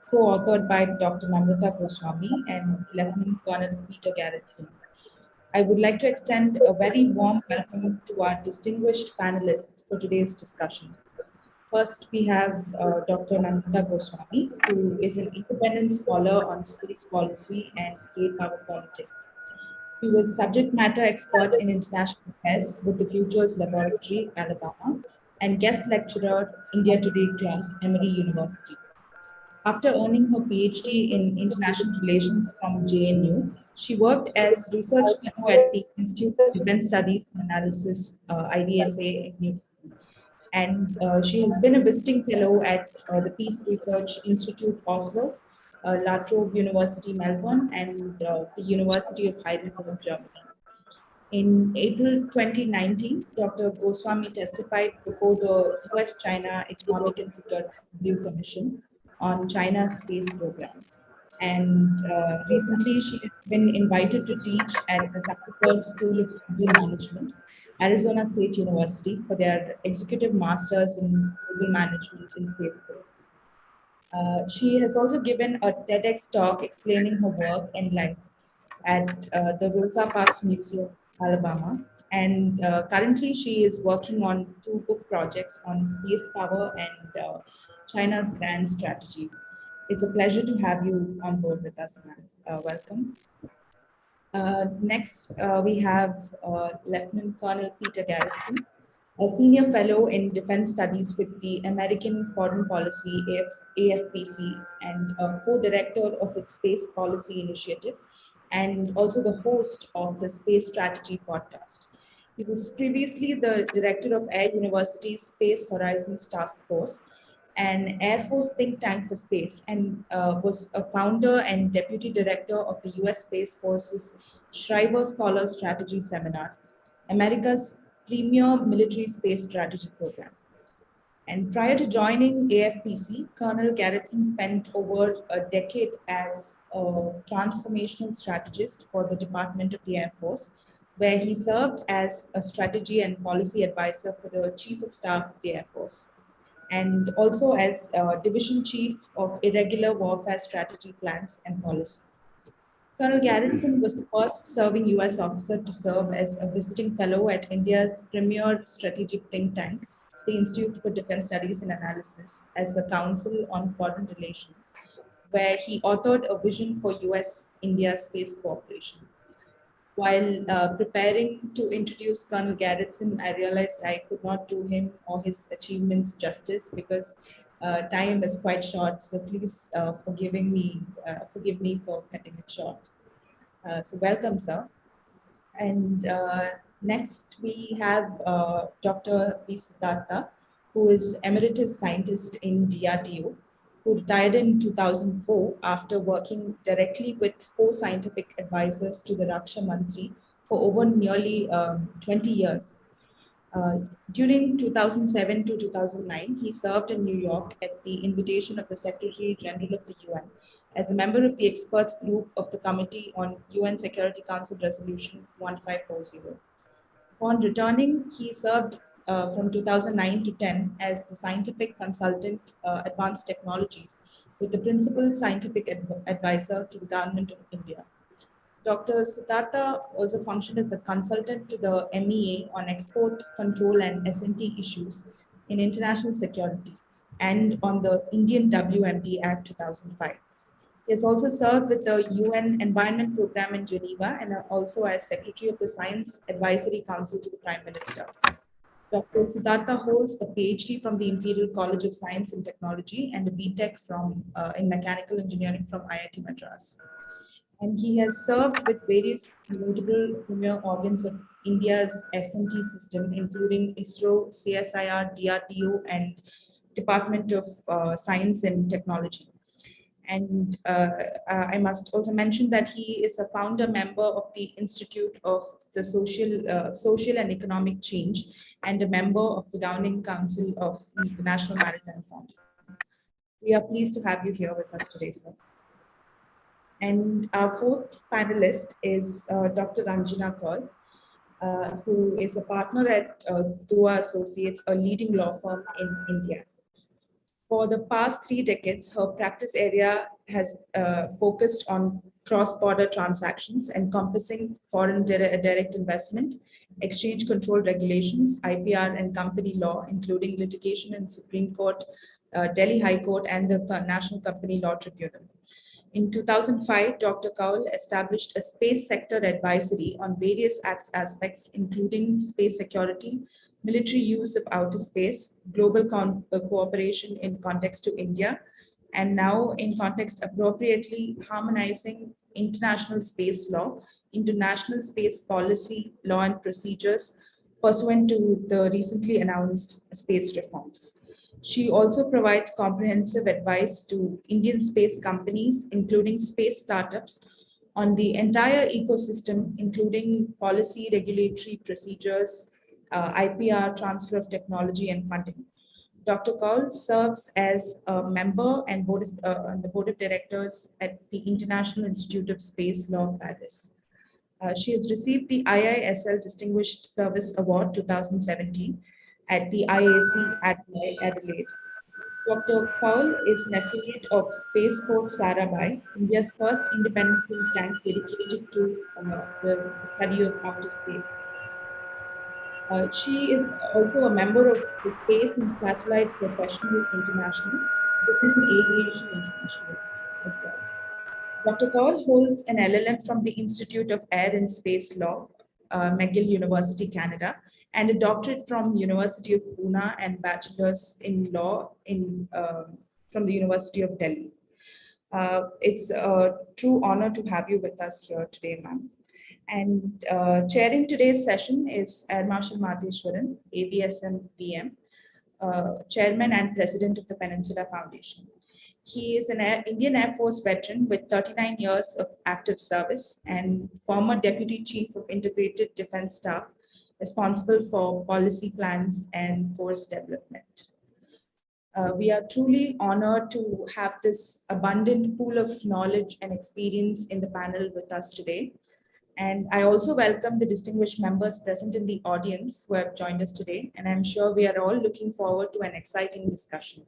co-authored by Dr. Namrata Goswami and Lieutenant Colonel Peter Garretson. I would like to extend a very warm welcome to our distinguished panelists for today's discussion. First, we have Dr. Namrata Goswami, who is an independent scholar on space policy and great power politics. He was subject matter expert in international affairs with the Futures Laboratory, Alabama, and guest lecturer, India Today class, Emory University. After earning her PhD in International Relations from JNU, she worked as research fellow at the Institute of Defense Studies and Analysis, IDSA, in New Delhi. And she has been a visiting fellow at the Peace Research Institute, Oslo, La Trobe University, Melbourne, and the University of Heidelberg, Germany. In April 2019, Dr. Goswami testified before the US-China Economic and Security Review Commission on China's space program. And recently, she has been invited to teach at the Zuckerberg School of Global Management, Arizona State University, for their executive masters in global management in space growth. She has also given a TEDx talk explaining her work and life at the Rosa Parks Museum, Alabama. And currently, she is working on two book projects on space power and China's grand strategy. It's a pleasure to have you on board with us, ma'am. Welcome. Next, we have Lieutenant Colonel Peter Garretson, a senior fellow in defense studies with the American Foreign Policy AFPC and a co-director of its Space Policy Initiative, and also the host of the Space Strategy podcast. He was previously the director of Air University's Space Horizons Task Force, an Air Force think tank for space, and was a founder and deputy director of the US Space Force's Shriver Scholar Strategy Seminar, America's premier military space strategy program. And prior to joining AFPC, Colonel Garretson spent over a decade as a transformational strategist for the Department of the Air Force, where he served as a strategy and policy advisor for the Chief of Staff of the Air Force, and also as Division Chief of Irregular Warfare Strategy Plans and Policy. Colonel Garretson was the first serving US officer to serve as a visiting fellow at India's premier strategic think tank, the Institute for Defense Studies and Analysis, as the Council on Foreign Relations, where he authored a vision for US-India space cooperation. While preparing to introduce Colonel Garretson, I realized I could not do him or his achievements justice because time is quite short. So please forgive me for cutting it short. So welcome, sir. And next we have Dr. V. Siddhartha, who is emeritus scientist in DRDO, who retired in 2004 after working directly with 4 scientific advisors to the Raksha Mantri for over nearly 20 years. During 2007 to 2009, he served in New York at the invitation of the Secretary General of the UN as a member of the experts group of the Committee on UN Security Council Resolution 1540. Upon returning, he served from 2009 to 10 as the scientific consultant advanced technologies with the principal scientific advisor to the Government of India. Dr. Siddhartha also functioned as a consultant to the MEA on export control and S&T issues in international security and on the Indian WMD Act 2005. He has also served with the UN Environment Program in Geneva and also as Secretary of the Science Advisory Council to the Prime Minister. Dr. Siddhartha holds a PhD from the Imperial College of Science and Technology and a BTech in Mechanical Engineering from IIT Madras. And he has served with various notable premier organs of India's S&T system, including ISRO, CSIR, DRDO, and Department of Science and Technology. And I must also mention that he is a founder member of the Institute of the Social and Economic Change and a member of the Governing Council of the National Maritime Fund. We are pleased to have you here with us today, sir. And our fourth panelist is Dr. Ranjana Kaur, who is a partner at Dua Associates, a leading law firm in India. For the past 3 decades, her practice area has focused on cross-border transactions encompassing foreign direct investment, exchange control regulations, IPR, and company law, including litigation in Supreme Court, Delhi High Court, and the National Company Law Tribunal. In 2005, Dr. Kaul established a space sector advisory on various aspects, including space security, military use of outer space, global cooperation in context to India, and now in context appropriately harmonizing international space law into national space policy, law and procedures pursuant to the recently announced space reforms. She also provides comprehensive advice to Indian space companies, including space startups, on the entire ecosystem, including policy, regulatory procedures, IPR, transfer of technology, and funding. Dr. Kaul serves as a member and on the board of directors at the International Institute of Space Law, Paris. She has received the IISL Distinguished Service Award 2017 at the IAC at Adelaide. Dr. Kaul is an affiliate of Spaceport Sarabhai, India's first independent think tank dedicated to the study of outer space. She is also a member of the Space and Satellite Professional International, Women in Aviation International as well. Dr. Kaul holds an LLM from the Institute of Air and Space Law, McGill University, Canada, and a doctorate from University of Pune and bachelor's in law from the University of Delhi. It's a true honor to have you with us here today, ma'am. And chairing today's session is Air Marshal Madheshwaran, AVSM PM, Chairman and President of the Peninsula Foundation. He is an Indian Air Force veteran with 39 years of active service and former Deputy Chief of Integrated Defense Staff, responsible for policy plans and force development. We are truly honored to have this abundant pool of knowledge and experience in the panel with us today. And I also welcome the distinguished members present in the audience who have joined us today. And I'm sure we are all looking forward to an exciting discussion.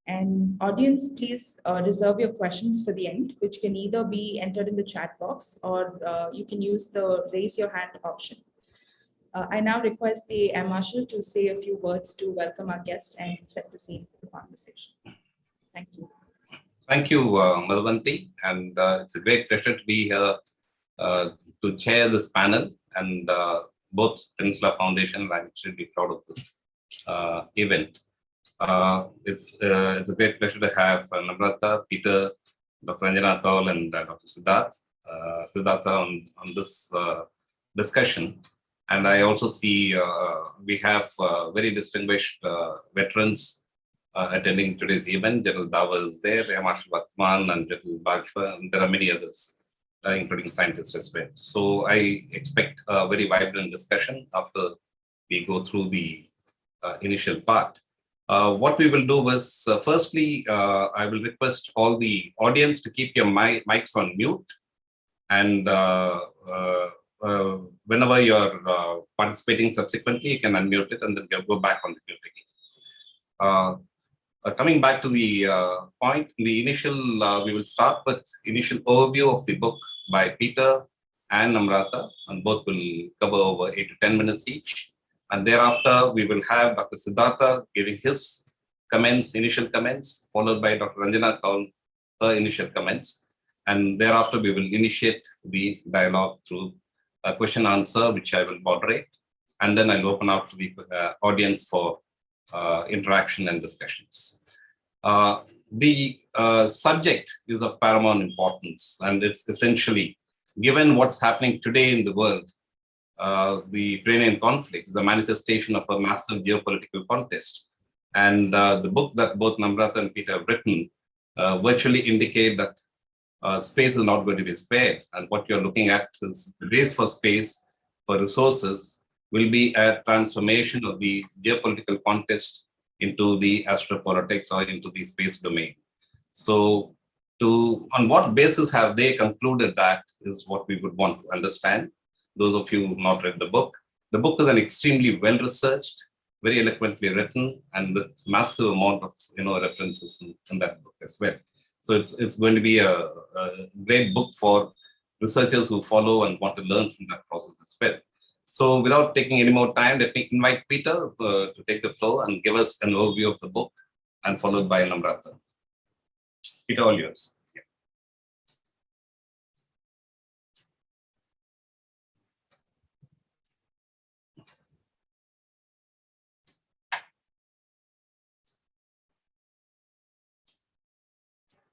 And audience, please reserve your questions for the end, which can either be entered in the chat box or you can use the raise your hand option. I now request the Air Marshal to say a few words to welcome our guest and set the scene for the conversation. Thank you. Thank you, Malvanti. And it's a great pleasure to be here to chair this panel. And both Peninsula Foundation and I'm extremely proud of this event. It's a great pleasure to have Namrata, Peter, Dr. Anjana Kaul, and Dr. Siddhartha on this discussion. And I also see we have very distinguished veterans attending today's event. General Dawa is there, Air Marshal Vatman and General Bajwa, and there are many others, including scientists as well. So I expect a very vibrant discussion after we go through the initial part. What we will do is, firstly, I will request all the audience to keep your mics on mute. And whenever you're participating subsequently, you can unmute it and then go back on the mute again. Coming back to the point, the initial, we will start with initial overview of the book by Peter and Namrata, and both will cover over 8 to 10 minutes each. And thereafter, we will have Dr. Siddhartha giving his comments, initial comments, followed by Dr. Anjana Kaul, her initial comments. And thereafter, we will initiate the dialogue through a question answer, which I will moderate. And then I'll open out to the audience for interaction and discussions. The subject is of paramount importance, and it's essentially, given what's happening today in the world, the Ukrainian conflict is a manifestation of a massive geopolitical contest. And the book that both Namrata and Peter have written virtually indicate that space is not going to be spared. And what you're looking at is the race for space, for resources, will be a transformation of the geopolitical contest into the astropolitics or into the space domain. So on what basis have they concluded that is what we would want to understand. Those of you who have not read the book is an extremely well-researched, very eloquently written and with massive amount of references in that book as well. So it's going to be a great book for researchers who follow and want to learn from that process as well. So without taking any more time, let me invite Peter to take the floor and give us an overview of the book, and followed by Namrata. Peter, all yours. Yeah.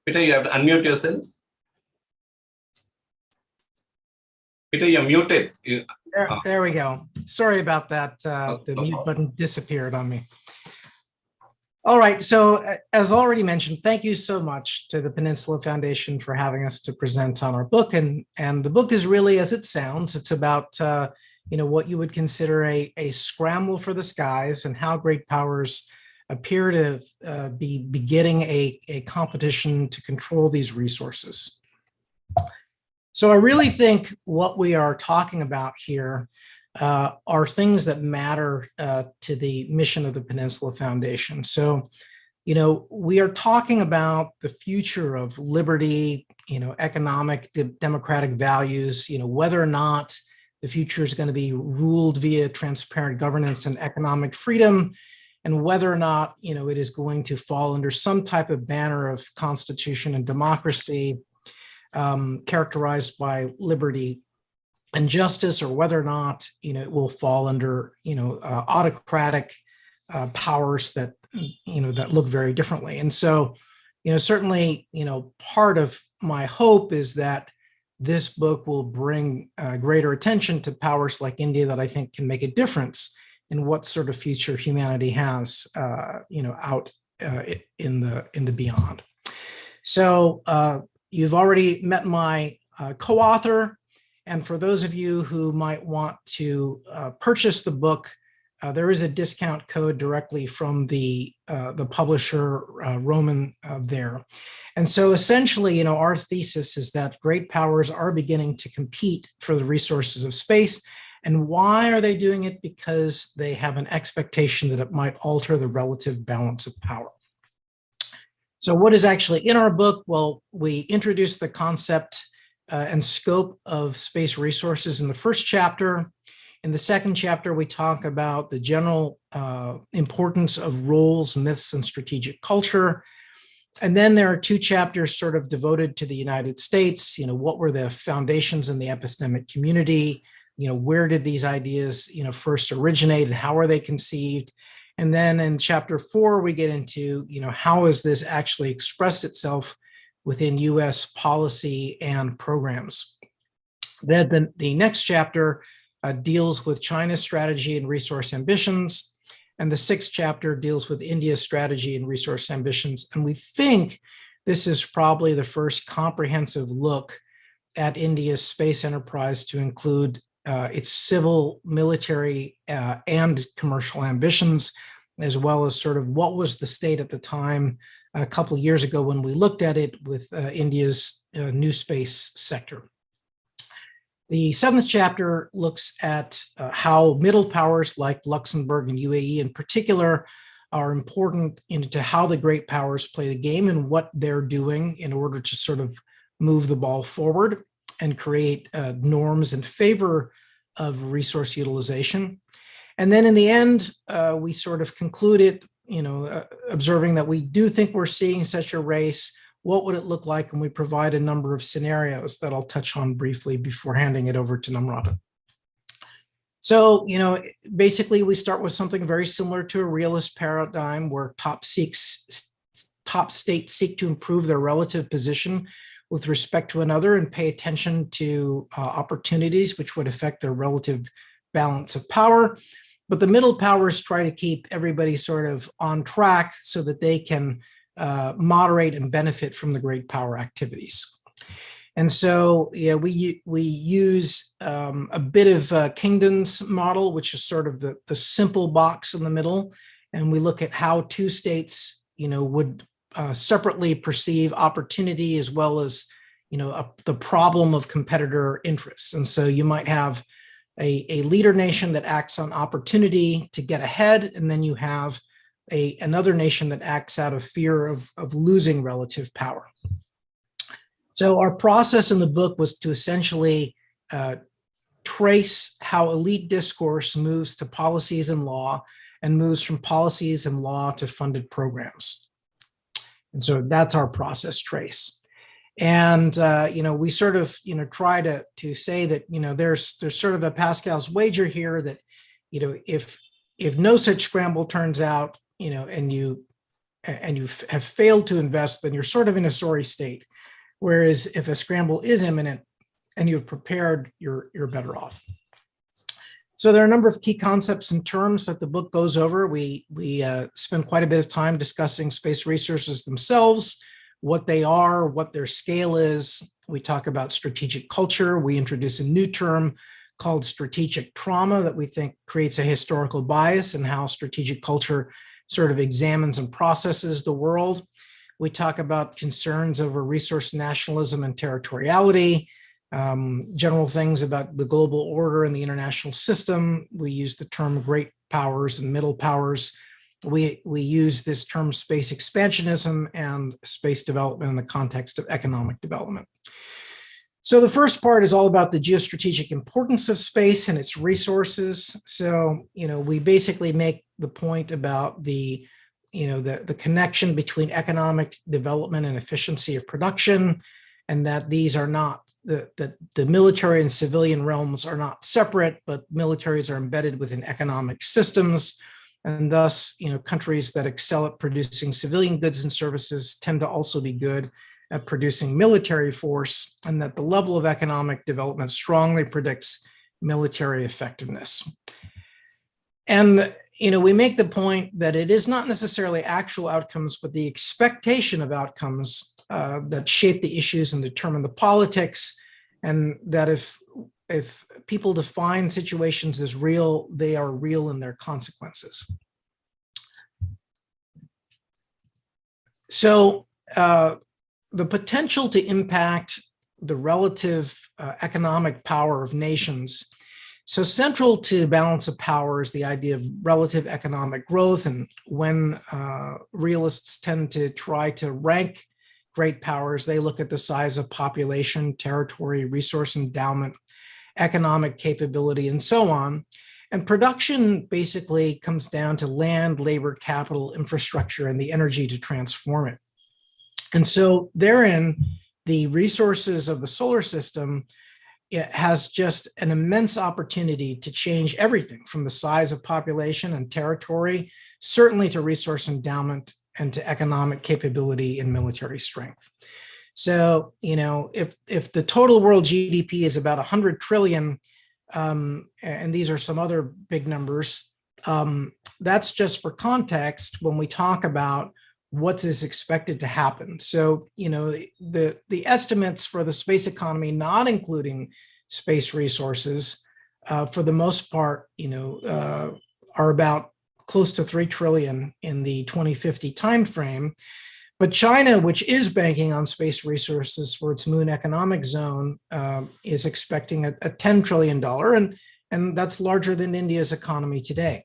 Peter, you have to unmute yourself. Peter, you're muted. There we go. Sorry about that. The no mute problem. button disappeared on me. All right. So as already mentioned, thank you so much to the Peninsula Foundation for having us to present on our book. And the book is really, as it sounds, it's about what you would consider a scramble for the skies and how great powers appear to be beginning a competition to control these resources. So I really think what we are talking about here are things that matter to the mission of the Peninsula Foundation. So, we are talking about the future of liberty, economic, democratic values, whether or not the future is going to be ruled via transparent governance and economic freedom, and whether or not, it is going to fall under some type of banner of constitution and democracy, characterized by liberty and justice, or whether or not it will fall under autocratic powers that that look very differently. And so certainly part of my hope is that this book will bring greater attention to powers like India that I think can make a difference in what sort of future humanity has out in the beyond. So you've already met my co-author, and for those of you who might want to purchase the book, there is a discount code directly from the publisher, Roman, there. And so essentially, our thesis is that great powers are beginning to compete for the resources of space. And why are they doing it? Because they have an expectation that it might alter the relative balance of power. So what is actually in our book? Well, we introduce the concept and scope of space resources in the first chapter. In the second chapter, we talk about the general importance of roles, myths, and strategic culture. And then there are two chapters sort of devoted to the United States. What were the foundations in the epistemic community? Where did these ideas, first originate, and how are they conceived? And then in chapter 4, we get into, how has this actually expressed itself within US policy and programs. Then the next chapter deals with China's strategy and resource ambitions. And the sixth chapter deals with India's strategy and resource ambitions. And we think this is probably the first comprehensive look at India's space enterprise to include its civil, military, and commercial ambitions, as well as sort of what was the state at the time a couple of years ago when we looked at it with India's new space sector. The seventh chapter looks at how middle powers like Luxembourg and UAE in particular are important into how the great powers play the game and what they're doing in order to sort of move the ball forward and create norms in favor of resource utilization. And then in the end, we sort of concluded, observing that we do think we're seeing such a race. What would it look like? And we provide a number of scenarios that I'll touch on briefly before handing it over to Namrata. So, basically we start with something very similar to a realist paradigm where top states seek to improve their relative position with respect to another and pay attention to opportunities which would affect their relative balance of power. But the middle powers try to keep everybody sort of on track so that they can moderate and benefit from the great power activities. And so, we use a bit of Kingdom's model, which is sort of the simple box in the middle. And we look at how two states, would separately perceive opportunity as well as, the problem of competitor interests. And so you might have a leader nation that acts on opportunity to get ahead, and then you have another nation that acts out of fear of losing relative power. So our process in the book was to essentially trace how elite discourse moves to policies and law, and moves from policies and law to funded programs. And so that's our process trace. And we sort of try to say that there's sort of a Pascal's wager here that if no such scramble turns out, and you have failed to invest, then you're sort of in a sorry state. Whereas if a scramble is imminent and you've prepared, you're better off. So there are a number of key concepts and terms that the book goes over. We spend quite a bit of time discussing space resources themselves, what they are, what their scale is. We talk about strategic culture. We introduce a new term called strategic trauma that we think creates a historical bias in how strategic culture sort of examines and processes the world. We talk about concerns over resource nationalism and territoriality, general things about the global order and the international system. We use the term great powers and middle powers. We use this term space expansionism and space development in the context of economic development. So the first part is all about the geostrategic importance of space and its resources. So, we basically make the point about the connection between economic development and efficiency of production, and that these are not, the military and civilian realms are not separate, but militaries are embedded within economic systems. And thus, countries that excel at producing civilian goods and services tend to also be good at producing military force, and that the level of economic development strongly predicts military effectiveness. And, we make the point that it is not necessarily actual outcomes, but the expectation of outcomes that shape the issues and determine the politics, and that if people define situations as real, they are real in their consequences. So the potential to impact the relative economic power of nations. So central to balance of power is the idea of relative economic growth. And when realists tend to try to rank great powers, they look at the size of population, territory, resource endowment, economic capability, and so on. And production basically comes down to land, labor, capital, infrastructure, and the energy to transform it. And so therein, the resources of the solar system, it has just an immense opportunity to change everything from the size of population and territory, certainly to resource endowment and to economic capability and military strength. So, if the total world GDP is about 100 trillion, and these are some other big numbers, that's just for context when we talk about what is expected to happen. So, the estimates for the space economy, not including space resources, for the most part, are about close to 3 trillion in the 2050 timeframe. But China, which is banking on space resources for its moon economic zone, is expecting a $10 trillion, and that's larger than India's economy today.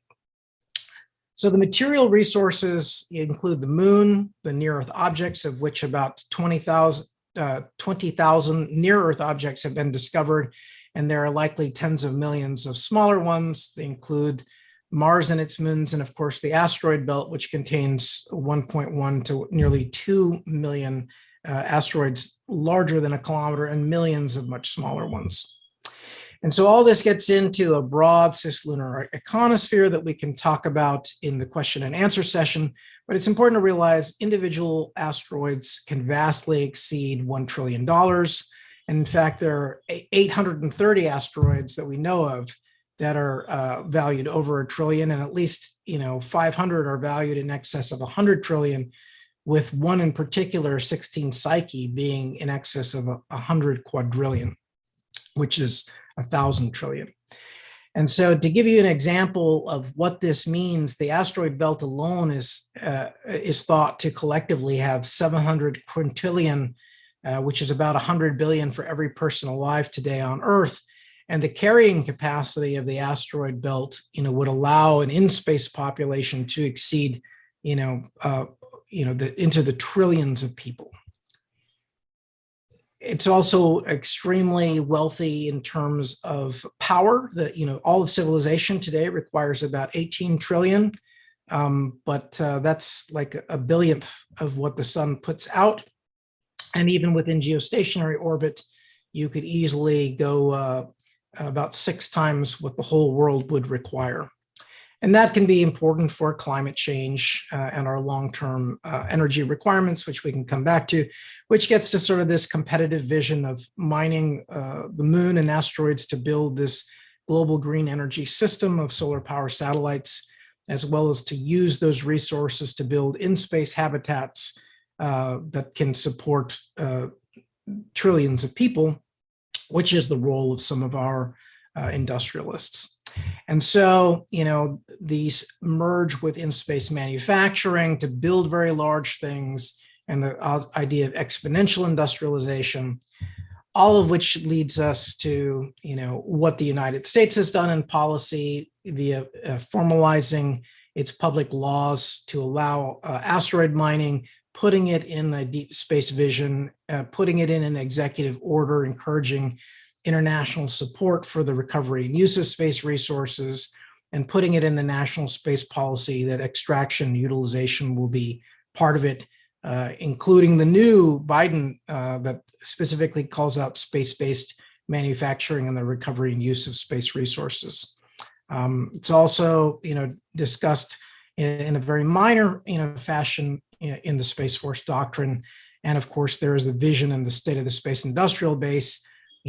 So the material resources include the moon, the near-Earth objects, of which about 20,000 near-Earth objects have been discovered, and there are likely tens of millions of smaller ones. They include Mars and its moons, and of course the asteroid belt, which contains 1.1 to nearly 2 million asteroids larger than a kilometer, and millions of much smaller ones. And so all this gets into a broad cislunar econosphere that we can talk about in the question and answer session, but it's important to realize individual asteroids can vastly exceed $1 trillion. And in fact, there are 830 asteroids that we know of that are valued over $1 trillion, and at least 500 are valued in excess of 100 trillion, with one in particular, 16 Psyche, being in excess of 100 quadrillion, which is 1,000 trillion. And so to give you an example of what this means, the asteroid belt alone is thought to collectively have 700 quintillion, which is about 100 billion for every person alive today on Earth. and the carrying capacity of the asteroid belt, would allow an in-space population to exceed, into the trillions of people. It's also extremely wealthy in terms of power. All of civilization today requires about 18 trillion, but that's like a billionth of what the sun puts out. And even within geostationary orbit, you could easily go about 6 times what the whole world would require. And that can be important for climate change and our long-term energy requirements, which we can come back to, which gets to sort of this competitive vision of mining the moon and asteroids to build this global green energy system of solar power satellites, as well as to use those resources to build in-space habitats that can support trillions of people, which is the role of some of our industrialists. And so, these merge with in-space manufacturing to build very large things, and the idea of exponential industrialization, all of which leads us to, what the United States has done in policy via formalizing its public laws to allow asteroid mining, putting it in a deep space vision, putting it in an executive order, encouraging international support for the recovery and use of space resources, and putting it in the national space policy that extraction and utilization will be part of it, including the new Biden that specifically calls out space-based manufacturing and the recovery and use of space resources. It's also, discussed in a very minor, fashion in the Space Force Doctrine. And of course, there is the vision and the state of the space industrial base,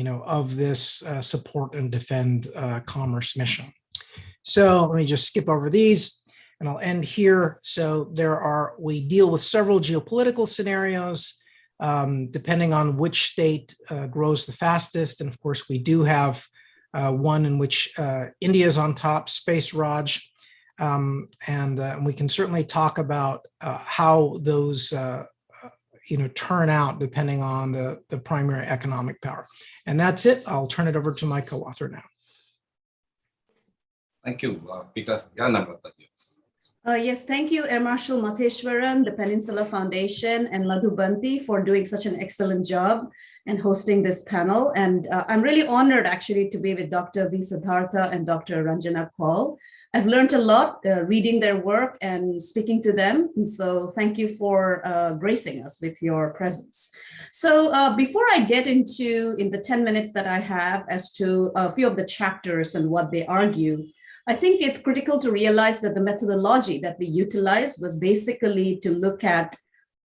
of this support and defend commerce mission. So let me just skip over these and I'll end here. So we deal with several geopolitical scenarios, depending on which state grows the fastest. And of course, we do have one in which India is on top, Space Raj. And we can certainly talk about how those turn out depending on the primary economic power. And that's it. I'll turn it over to my co-author now. Thank you, Peter. Yeah, Namrata. Yes, thank you, Air Marshal Matheshwaran, the Peninsula Foundation, and Madhu Banti for doing such an excellent job and hosting this panel. And I'm really honored actually to be with Dr. V. Siddhartha and Dr. Ranjana Paul. I've learned a lot reading their work and speaking to them. And so thank you for gracing us with your presence. So before I get into, in the 10 minutes that I have, as to a few of the chapters and what they argue, I think it's critical to realize that the methodology that we utilized was basically to look at,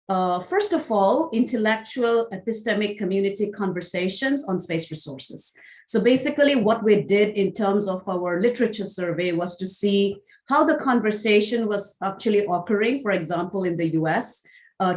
first of all, intellectual epistemic community conversations on space resources. So basically what we did in terms of our literature survey was to see how the conversation was actually occurring, for example, in the US,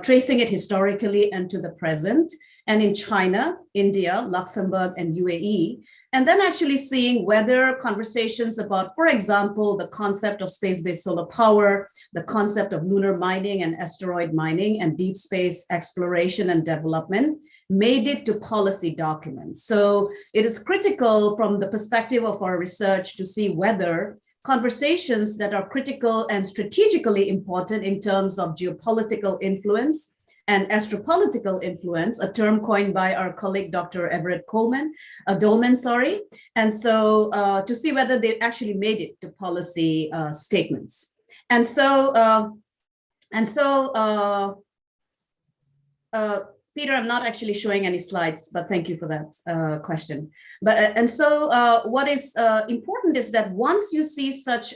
tracing it historically and to the present, and in China, India, Luxembourg, and UAE, and then actually seeing whether conversations about, for example, the concept of space-based solar power, the concept of lunar mining and asteroid mining and deep space exploration and development made it to policy documents. So it is critical from the perspective of our research to see whether conversations that are critical and strategically important in terms of geopolitical influence and astropolitical influence, a term coined by our colleague, Dr. Everett Dolman, and so to see whether they actually made it to policy statements. And so, Peter, I'm not actually showing any slides, but thank you for that question. And so what is important is that once you see such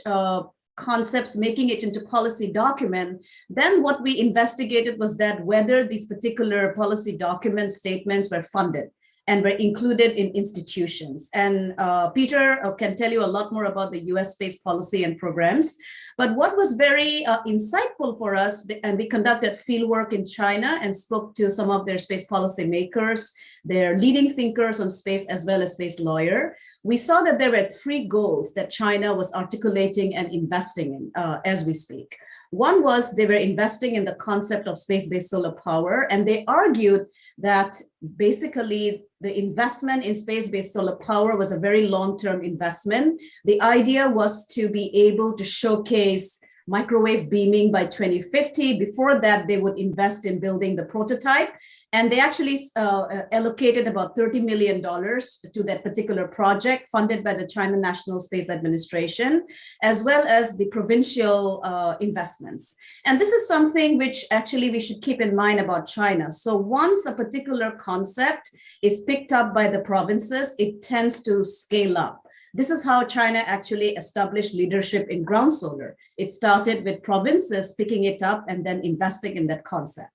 concepts making it into policy document, then what we investigated was that whether these particular policy document statements were funded and were included in institutions. And Peter can tell you a lot more about the US space policy and programs. But what was very insightful for us, and we conducted fieldwork in China and spoke to some of their space policy makers, their leading thinkers on space, as well as space lawyer, we saw that there were 3 goals that China was articulating and investing in as we speak. One was they were investing in the concept of space-based solar power, and they argued that basically the investment in space-based solar power was a very long-term investment. The idea was to be able to showcase microwave beaming by 2050. Before that, they would invest in building the prototype. And they actually allocated about $30 million to that particular project funded by the China National Space Administration, as well as the provincial investments. And this is something which actually we should keep in mind about China. So once a particular concept is picked up by the provinces, it tends to scale up. This is how China actually established leadership in ground solar. It started with provinces picking it up and then investing in that concept.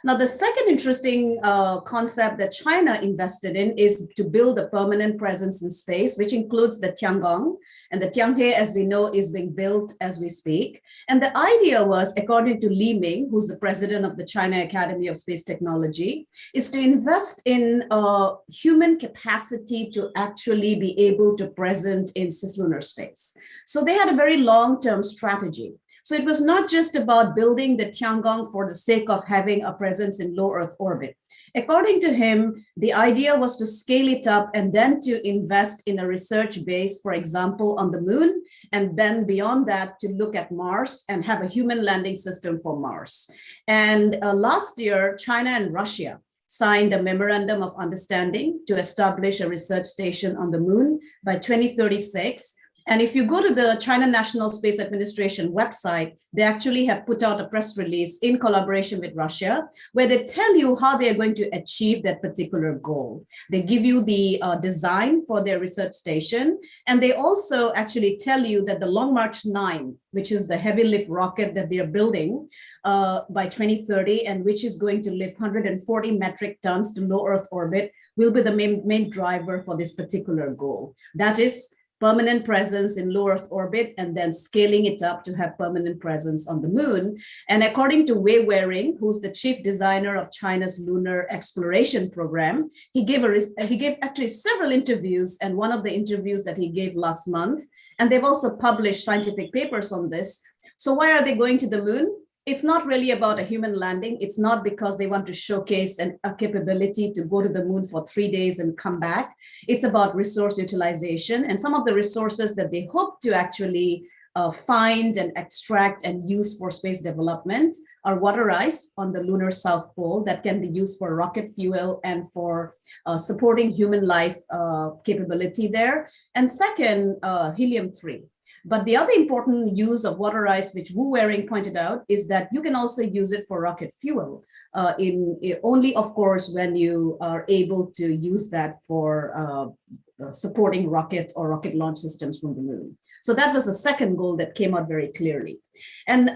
Now, the second interesting concept that China invested in is to build a permanent presence in space, which includes the Tiangong. And the Tianghe, as we know, is being built as we speak. And the idea was, according to Li Ming, who's the president of the China Academy of Space Technology, is to invest in human capacity to actually be able to present in cislunar space. So they had a very long-term strategy. So it was not just about building the Tiangong for the sake of having a presence in low Earth orbit. According to him, the idea was to scale it up and then to invest in a research base, for example, on the moon, and then beyond that to look at Mars and have a human landing system for Mars. And last year, China and Russia signed a memorandum of understanding to establish a research station on the moon by 2036. And if you go to the China National Space Administration website, they actually have put out a press release in collaboration with Russia, where they tell you how they are going to achieve that particular goal. They give you the design for their research station, and they also actually tell you that the Long March 9, which is the heavy lift rocket that they are building by 2030, and which is going to lift 140 metric tons to low Earth orbit, will be the main driver for this particular goal. That is permanent presence in low Earth orbit, and then scaling it up to have permanent presence on the moon. And according to Wei Wering, who's the chief designer of China's lunar exploration program, he gave actually several interviews, and one of the interviews that he gave last month, and they've also published scientific papers on this. So why are they going to the moon? It's not really about a human landing. It's not because they want to showcase a capability to go to the moon for 3 days and come back. It's about resource utilization, and some of the resources that they hope to actually find and extract and use for space development are water ice on the lunar South Pole that can be used for rocket fuel and for supporting human life capability there. And second, helium-3. But the other important use of water ice, which Wu Wering pointed out, is that you can also use it for rocket fuel, only, of course, when you are able to use that for supporting rockets or rocket launch systems from the moon. So that was the second goal that came out very clearly. And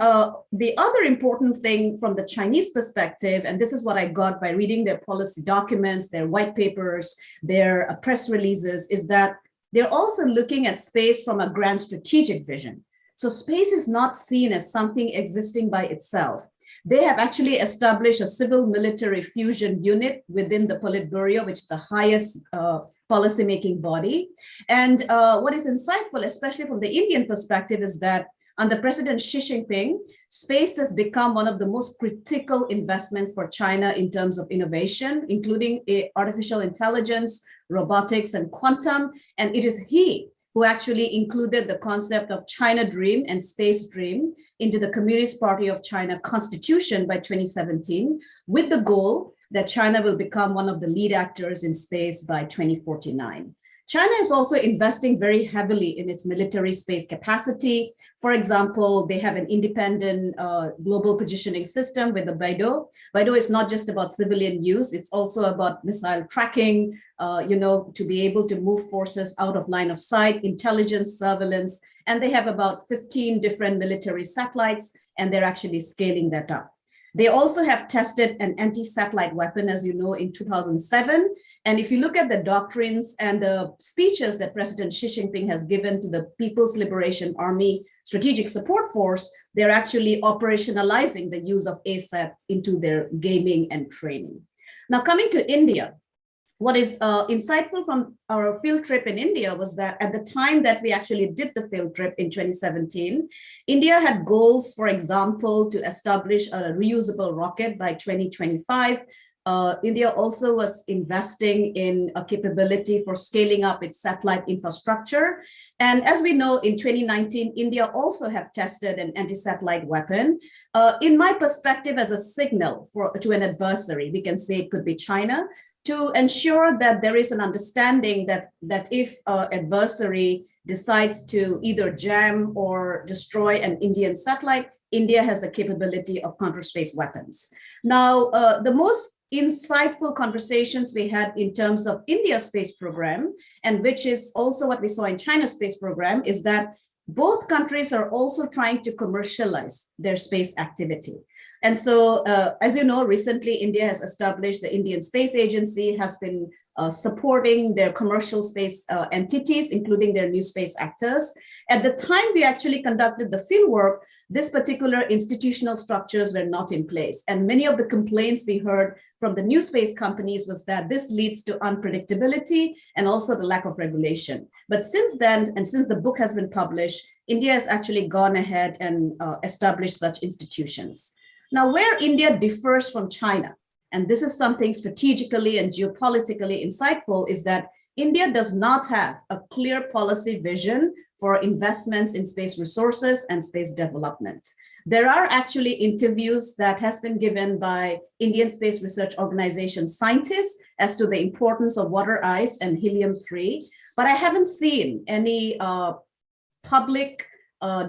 the other important thing from the Chinese perspective, and this is what I got by reading their policy documents, their white papers, their press releases, is that they're also looking at space from a grand strategic vision. So space is not seen as something existing by itself. They have actually established a civil-military fusion unit within the Politburo, which is the highest policymaking body. And what is insightful, especially from the Indian perspective, is that under President Xi Jinping, space has become one of the most critical investments for China in terms of innovation, including artificial intelligence, robotics, and quantum. And it is he who actually included the concept of China Dream and Space Dream into the Communist Party of China Constitution by 2017, with the goal that China will become one of the lead actors in space by 2049. China is also investing very heavily in its military space capacity. For example, they have an independent global positioning system with the Beidou. Beidou is not just about civilian use, it's also about missile tracking, to be able to move forces out of line of sight, intelligence, surveillance, and they have about 15 different military satellites, and they're actually scaling that up. They also have tested an anti-satellite weapon, as you know, in 2007. And if you look at the doctrines and the speeches that President Xi Jinping has given to the People's Liberation Army Strategic Support Force, they're actually operationalizing the use of ASATs into their gaming and training. Now, coming to India, what is insightful from our field trip in India was that at the time that we actually did the field trip in 2017, India had goals, for example, to establish a reusable rocket by 2025. India also was investing in a capability for scaling up its satellite infrastructure. And as we know, in 2019, India also have tested an anti-satellite weapon. In my perspective, as a signal to an adversary, we can say it could be China, to ensure that there is an understanding that if an adversary decides to either jam or destroy an Indian satellite, India has the capability of counter-space weapons. Now, the most insightful conversations we had in terms of India's space program, and which is also what we saw in China's space program, is that both countries are also trying to commercialize their space activity. And so, as you know, recently India has established the Indian Space Agency, has been supporting their commercial space entities, including their new space actors. At the time we actually conducted the field work, this particular institutional structures were not in place. And many of the complaints we heard from the new space companies was that this leads to unpredictability and also the lack of regulation. But since then, and since the book has been published, India has actually gone ahead and established such institutions. Now, where India differs from China, and this is something strategically and geopolitically insightful, is that India does not have a clear policy vision for investments in space resources and space development. There are actually interviews that has been given by Indian Space Research Organization scientists as to the importance of water ice and helium-3, but I haven't seen any public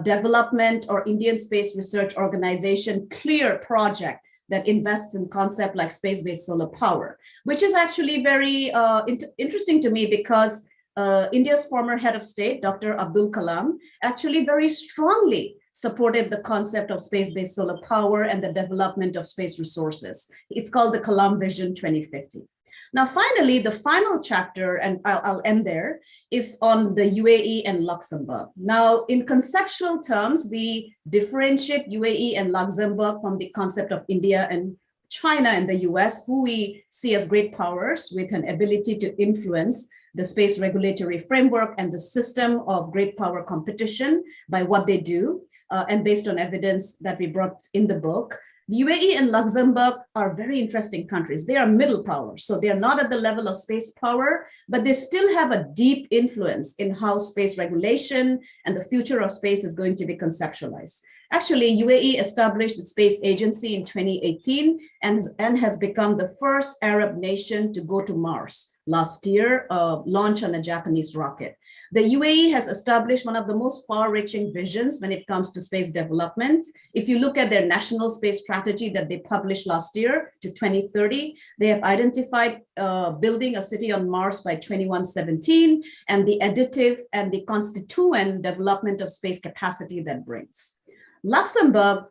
development or Indian Space Research Organization clear project that invests in concept like space-based solar power, which is actually very interesting to me because India's former head of state, Dr. Abdul Kalam, actually very strongly supported the concept of space-based solar power and the development of space resources. It's called the Kalam Vision 2050. Now, finally, the final chapter, and I'll end there, is on the UAE and Luxembourg. Now, in conceptual terms, we differentiate UAE and Luxembourg from the concept of India and China and the US, who we see as great powers with an ability to influence the space regulatory framework and the system of great power competition by what they do, and based on evidence that we brought in the book. The UAE and Luxembourg are very interesting countries. They are middle powers, so they are not at the level of space power, but they still have a deep influence in how space regulation and the future of space is going to be conceptualized. Actually, UAE established its space agency in 2018 and has become the first Arab nation to go to Mars last year, launch on a Japanese rocket. The UAE has established one of the most far-reaching visions when it comes to space development. If you look at their national space strategy that they published last year to 2030, they have identified building a city on Mars by 2117 and the additive and the constituent development of space capacity that brings. Luxembourg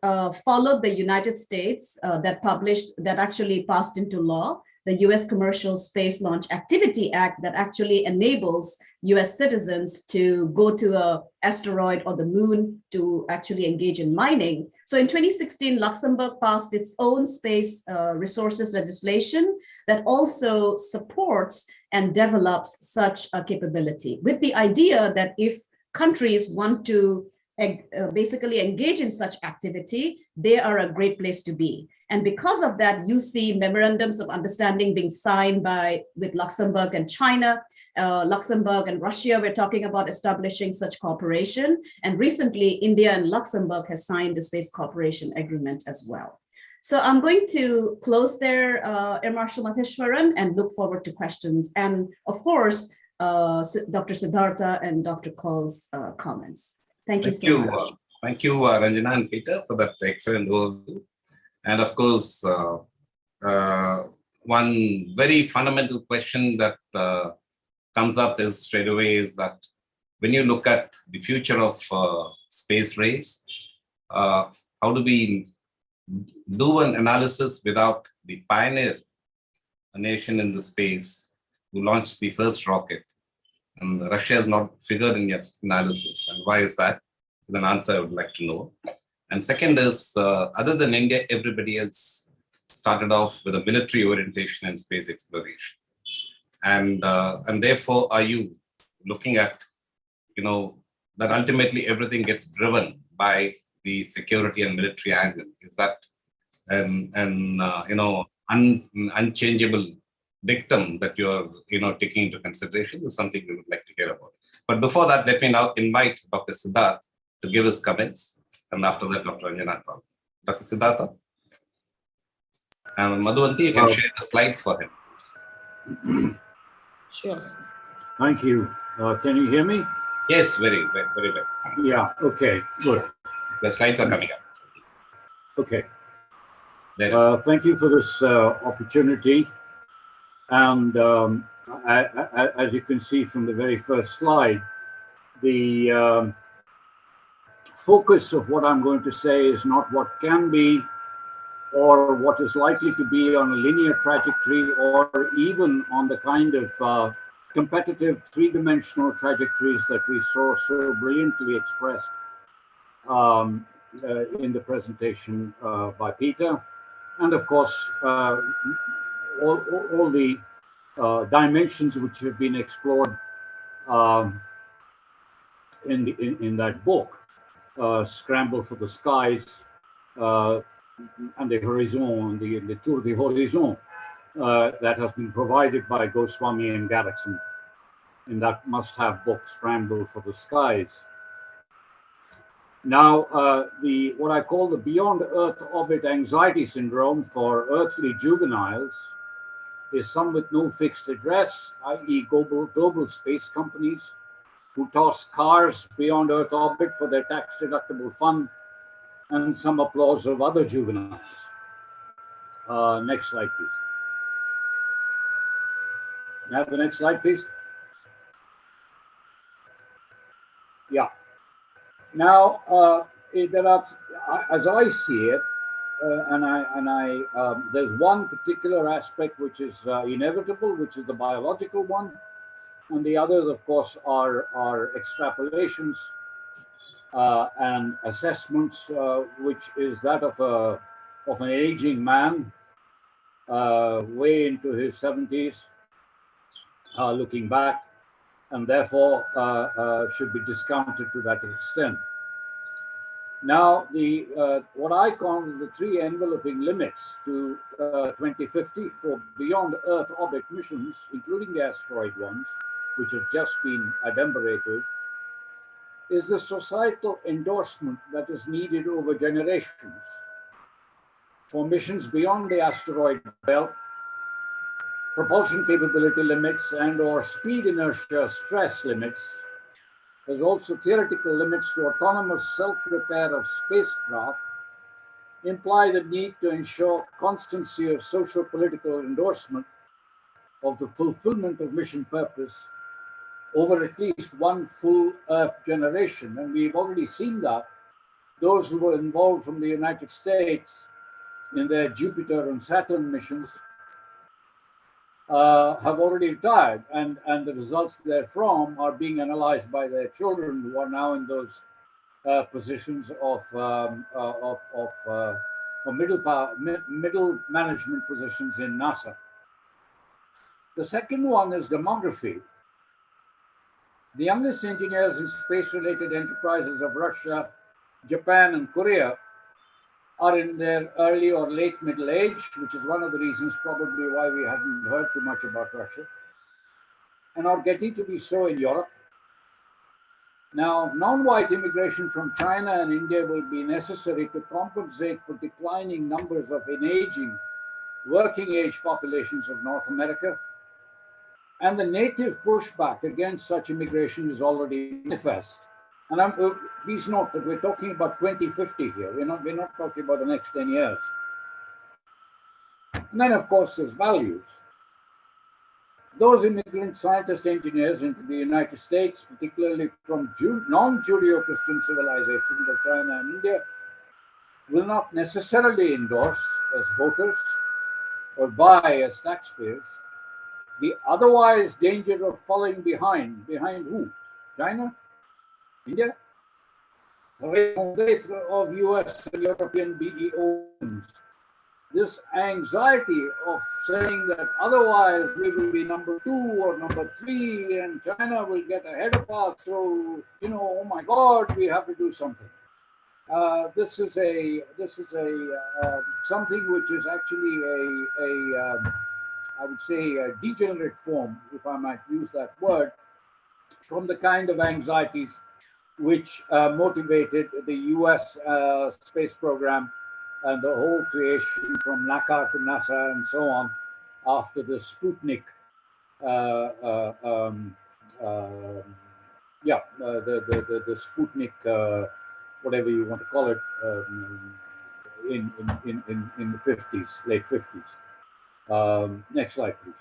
followed the United States that actually passed into law, the US Commercial Space Launch Activity Act that actually enables US citizens to go to an asteroid or the moon to actually engage in mining. So in 2016, Luxembourg passed its own space resources legislation that also supports and develops such a capability with the idea that if countries want to basically engage in such activity, they are a great place to be. And because of that, you see memorandums of understanding being signed with Luxembourg and China. Luxembourg and Russia, we're talking about establishing such cooperation. And recently, India and Luxembourg has signed a space cooperation agreement as well. So I'm going to close there, Air Marshal Matheshwaran, and look forward to questions. And of course, Dr. Siddhartha and Dr. Kaul's comments. Thank you so much. Thank you, Ranjana and Peter, for that excellent overview. And of course, one very fundamental question that comes up is straight away is that when you look at the future of space race, how do we do an analysis without the pioneer nation in the space who launched the first rocket? And Russia has not figured in your analysis. And why is that? Is an answer I would like to know. And second is, other than India, everybody else started off with a military orientation and space exploration. and therefore are you looking at, that ultimately everything gets driven by the security and military angle? Is that an unchangeable dictum that you're taking into consideration? Is something we would like to hear about. But before that, let me now invite Dr. Siddharth to give his comments, and after that, Dr. Anjana. Dr. Siddhartha, and Madhuvanti, you can share the slides for him, please. Sure. Thank you. Can you hear me? Yes, very well. Yeah. Okay. Good. The slides are coming up. Okay. Thank you for this opportunity. And as you can see from the very first slide, the focus of what I'm going to say is not what can be or what is likely to be on a linear trajectory, or even on the kind of competitive three-dimensional trajectories that we saw so brilliantly expressed in the presentation by Peter. And of course, all the dimensions which have been explored in that book, Scramble for the Skies, and the Horizon, the Tour de Horizon, that has been provided by Goswami and Galaxy in that must-have book, Scramble for the Skies. Now, what I call the beyond Earth orbit anxiety syndrome for earthly juveniles is some with no fixed address, i.e. global space companies who toss cars beyond Earth orbit for their tax-deductible fun, and some applause of other juveniles. Next slide, please. Can I have the next slide, please? Yeah. Now, there are, as I see it, there's one particular aspect which is inevitable, which is the biological one, and the others, of course, are extrapolations and assessments, which is that of an aging man, way into his 70s, looking back, and therefore should be discounted to that extent. Now, what I call the three enveloping limits to 2050 for beyond Earth orbit missions, including the asteroid ones, which have just been adumbrated, is the societal endorsement that is needed over generations for missions beyond the asteroid belt, propulsion capability limits and/or speed inertia stress limits. There's also theoretical limits to autonomous self-repair of spacecraft, imply the need to ensure constancy of socio-political endorsement of the fulfillment of mission purpose over at least one full Earth generation. And we've already seen that. Those who were involved from the United States in their Jupiter and Saturn missions have already retired, and the results therefrom are being analyzed by their children, who are now in those positions of middle management positions in NASA. The second one is demography. The youngest engineers in space-related enterprises of Russia, Japan, and Korea are in their early or late middle age, which is one of the reasons probably why we haven't heard too much about Russia, and are getting to be so in Europe. Now, non-white immigration from China and India will be necessary to compensate for declining numbers of aging working age populations of North America, and the native pushback against such immigration is already manifest. And please note that we're talking about 2050 here. We're not talking about the next 10 years. And then, of course, there's values. Those immigrant scientists, engineers into the United States, particularly from non-Judeo-Christian civilizations of China and India, will not necessarily endorse as voters or buy as taxpayers the otherwise danger of falling behind. Behind who? China? India? The of US and European BEOs this anxiety of saying that otherwise we will be number 2 or number 3 and China will get ahead of us. So, oh my God, we have to do something. This is something which is actually I would say a degenerate form, if I might use that word, from the kind of anxieties which motivated the US space program and the whole creation from NACA to NASA and so on after the Sputnik, the Sputnik, whatever you want to call it, in the 50s, late 50s. Next slide, please.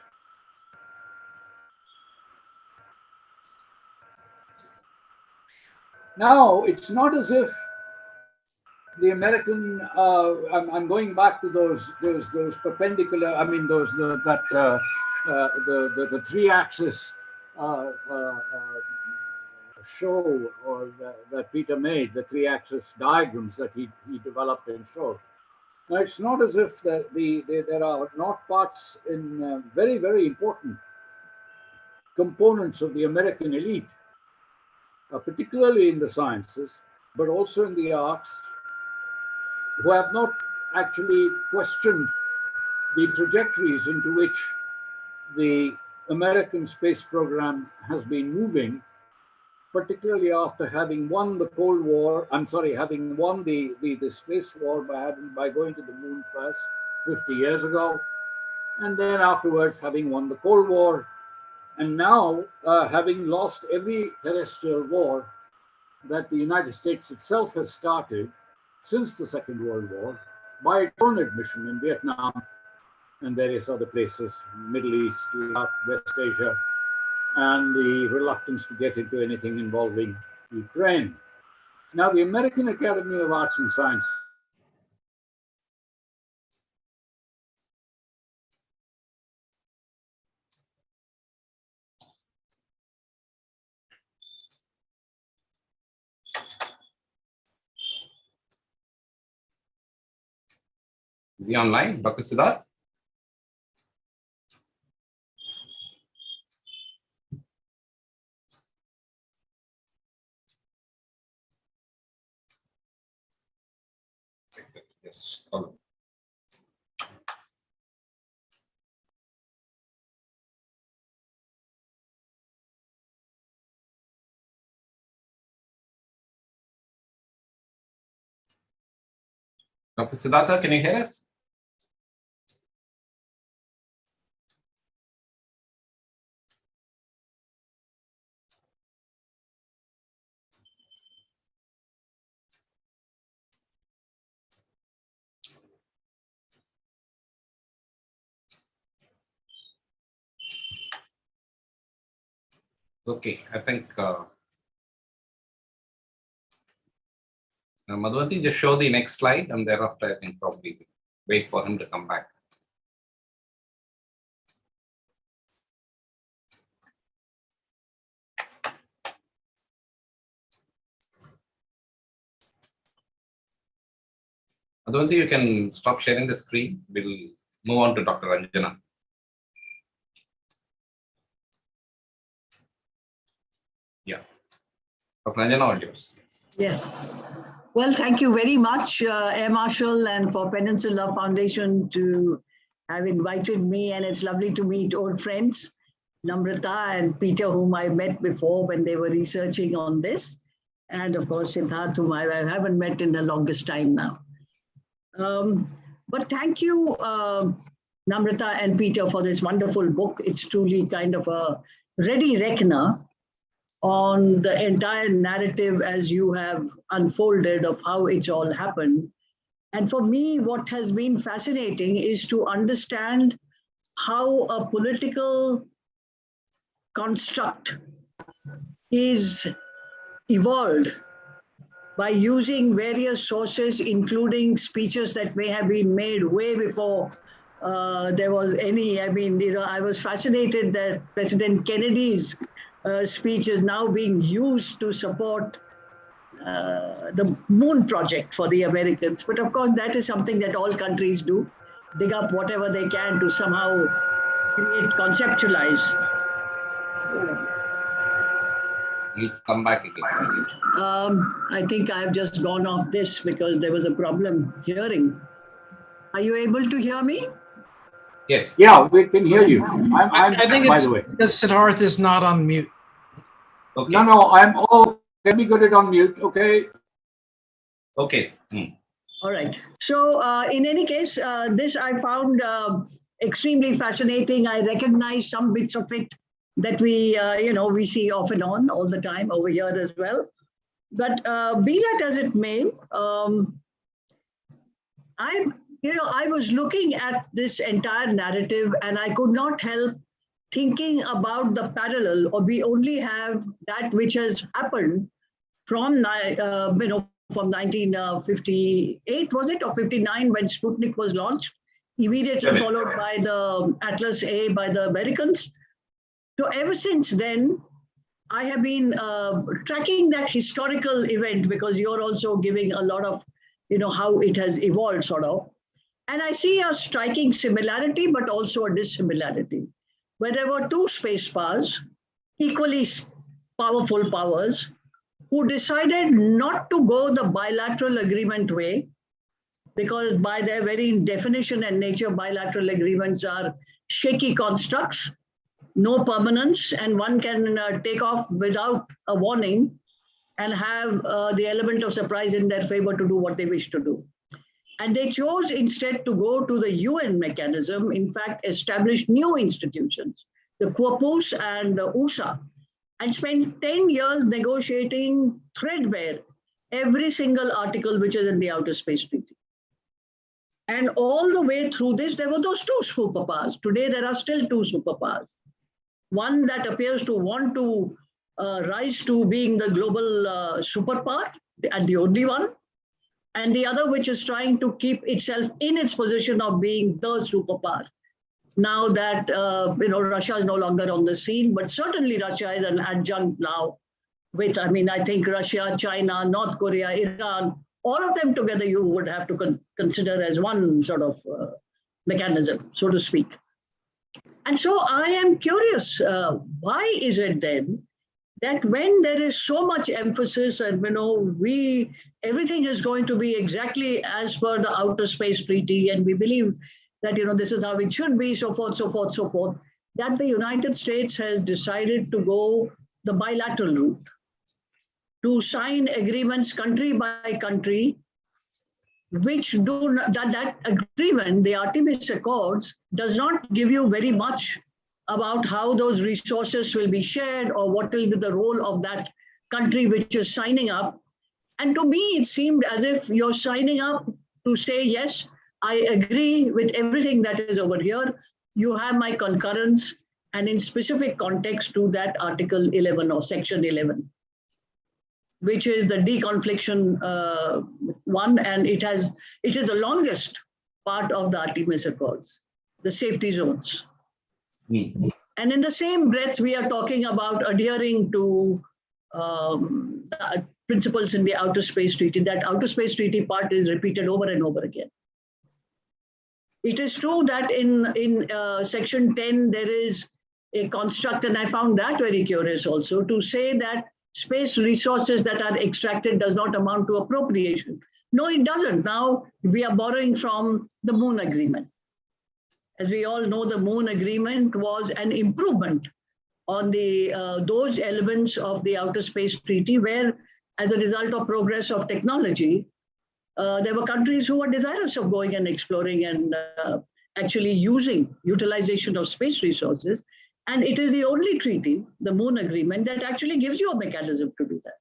Now, it's not as if the American, I'm going back to those perpendicular, I mean, the 3-axis show or that Peter made, the 3-axis diagrams that he developed and showed. Now, it's not as if there are not parts in very, very important components of the American elite, particularly in the sciences, but also in the arts, who have not actually questioned the trajectories into which the American space program has been moving, particularly after having won the Cold War, having won the space war by going to the moon first 50 years ago, and then afterwards having won the Cold War, and now having lost every terrestrial war that the United States itself has started since the Second World War by its own admission in Vietnam and various other places, Middle East, Iraq, West Asia, and the reluctance to get into anything involving Ukraine. Now, the American Academy of Arts and Sciences Is he online, Dr. Siddharth? Yes. Dr. Siddhartha, can you hear us? Okay, I think Madhuvati, just show the next slide, and thereafter I think probably wait for him to come back. Madhuvati, you can stop sharing the screen. We'll move on to Dr. Ranjana. Yeah. Dr. Ranjana, all yours. Yes. Well, thank you very much, Air Marshal, and for Peninsula Foundation to have invited me. And it's lovely to meet old friends, Namrata and Peter, whom I met before when they were researching on this. And of course, Siddharth, whom I haven't met in the longest time now. But thank you, Namrata and Peter, for this wonderful book. It's truly kind of a ready reckoner on the entire narrative as you have unfolded of how it all happened. And for me, what has been fascinating is to understand how a political construct is evolved by using various sources, including speeches that may have been made way before there was any, I was fascinated that President Kennedy's speech is now being used to support the moon project for the Americans. But of course, that is something that all countries do. dig up whatever they can to somehow conceptualize. He's come back again. I think I've just gone off this because there was a problem hearing. Are you able to hear me? Yes. Yeah, we can hear you. I think by it's the way. because Siddharth is not on mute. Okay. No, I'm all. Let me get it on mute. Okay. Okay. All right. So in any case, this I found extremely fascinating. I recognize some bits of it that we see off and on all the time over here as well. But be that as it may, I was looking at this entire narrative and I could not help thinking about the parallel, or we only have that which has happened from from 1958, was it, or 59, when Sputnik was launched, immediately followed by the Atlas A by the Americans. So ever since then, I have been tracking that historical event, because you're also giving a lot of, how it has evolved sort of. And I see a striking similarity, but also a dissimilarity, where there were two space powers, equally powerful powers, who decided not to go the bilateral agreement way, because by their very definition and nature, bilateral agreements are shaky constructs, no permanence, and one can take off without a warning and have the element of surprise in their favor to do what they wish to do. And they chose instead to go to the UN mechanism, in fact, establish new institutions, the QUAPUS and the USA, and spent 10 years negotiating threadbare every single article which is in the Outer Space Treaty. And all the way through this, there were those two superpowers. Today, there are still two superpowers. One that appears to want to rise to being the global superpower, and the only one, and the other which is trying to keep itself in its position of being the superpower. Now that Russia is no longer on the scene, but certainly Russia is an adjunct now with, I think Russia, China, North Korea, Iran, all of them together you would have to consider as one sort of mechanism, so to speak. And so I am curious, why is it then that when there is so much emphasis and everything is going to be exactly as per the Outer Space Treaty, and we believe that this is how it should be, so forth, so forth, so forth, that the United States has decided to go the bilateral route, to sign agreements country by country, which do not, that agreement, the Artemis Accords, does not give you very much about how those resources will be shared or what will be the role of that country which is signing up. And to me, it seemed as if you're signing up to say, yes, I agree with everything that is over here. You have my concurrence, and in specific context to that Article 11 or Section 11, which is the deconfliction one, and it is the longest part of the Artemis Accords, the safety zones. Mm-hmm. And in the same breath, we are talking about adhering to principles in the Outer Space Treaty. That Outer Space Treaty part is repeated over and over again. It is true that in Section 10, there is a construct, and I found that very curious also, to say that space resources that are extracted does not amount to appropriation. No, it doesn't. Now we are borrowing from the Moon Agreement. As we all know, the Moon Agreement was an improvement on the those elements of the Outer Space Treaty, where, as a result of progress of technology, there were countries who were desirous of going and exploring and actually utilization of space resources. And it is the only treaty, the Moon Agreement, that actually gives you a mechanism to do that.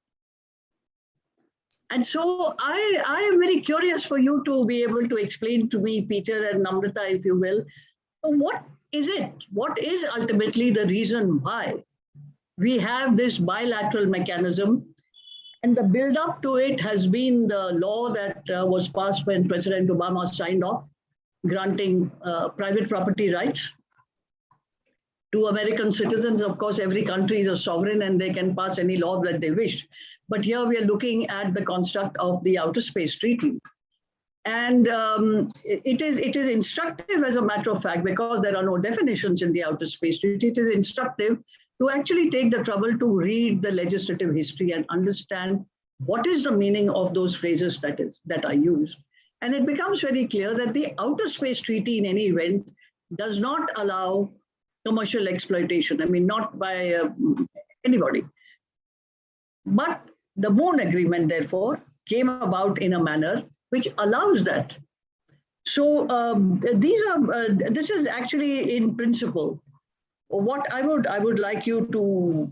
And so I am very curious for you to be able to explain to me, Peter and Namrata, if you will, what is it? What is ultimately the reason why we have this bilateral mechanism? And the build up to it has been the law that was passed when President Obama signed off, granting private property rights to American citizens. Of course, every country is a sovereign and they can pass any law that they wish. But here we are looking at the construct of the Outer Space Treaty. And it is instructive as a matter of fact, because there are no definitions in the Outer Space Treaty. It is instructive to actually take the trouble to read the legislative history and understand what is the meaning of those phrases that are used. And it becomes very clear that the Outer Space Treaty in any event does not allow commercial exploitation. I mean, not by anybody. But the Moon Agreement, therefore, came about in a manner which allows that. So this is actually in principle what I would like you to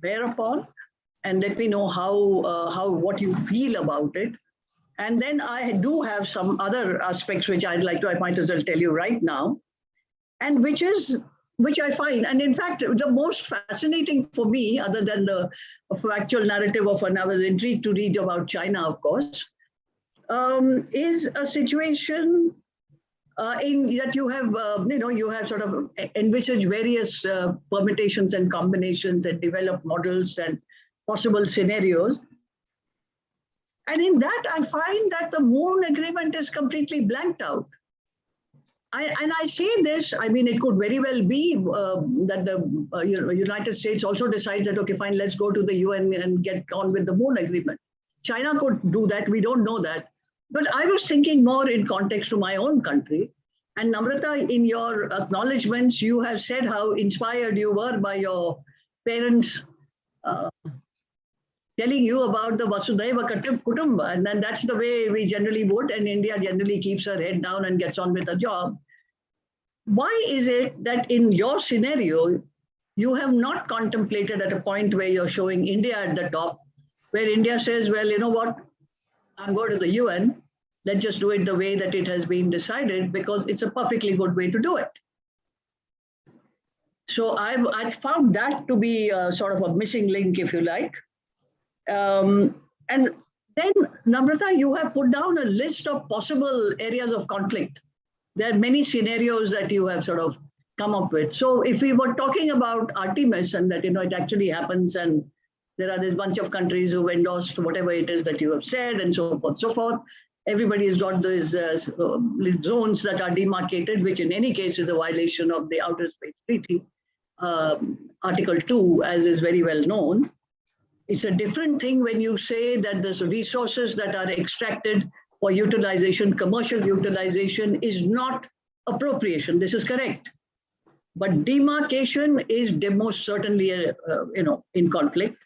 bear upon, and let me know what you feel about it. And then I do have some other aspects which I might as well tell you right now, and which I find, and in fact, the most fascinating for me, other than the factual narrative of, and I was intrigued to read about China, of course, is a situation in that you have sort of envisaged various permutations and combinations and developed models and possible scenarios. And in that, I find that the Moon Agreement is completely blanked out. And I say this, I mean, it could very well be that the United States also decides that, okay, fine, let's go to the UN and get on with the Moon Agreement. China could do that, we don't know that. But I was thinking more in context to my own country. And Namrata, in your acknowledgements, you have said how inspired you were by your parents telling you about the Vasudhaiva Kutumba. And then that's the way we generally would, and India generally keeps her head down and gets on with her job. Why is it that in your scenario, you have not contemplated at a point where you're showing India at the top, where India says, well, you know what, I'm going to the UN, let's just do it the way that it has been decided, because it's a perfectly good way to do it. So I found that to be sort of a missing link, if you like. And then, Namrata, you have put down a list of possible areas of conflict. There are many scenarios that you have sort of come up with. So if we were talking about Artemis and that, it actually happens, and there are this bunch of countries who endorsed whatever it is that you have said, and so forth, so forth. Everybody has got these zones that are demarcated, which in any case is a violation of the Outer Space Treaty, Article 2, as is very well known. It's a different thing when you say that the resources that are extracted for utilization, commercial utilization, is not appropriation. This is correct. But demarcation is most certainly, in conflict.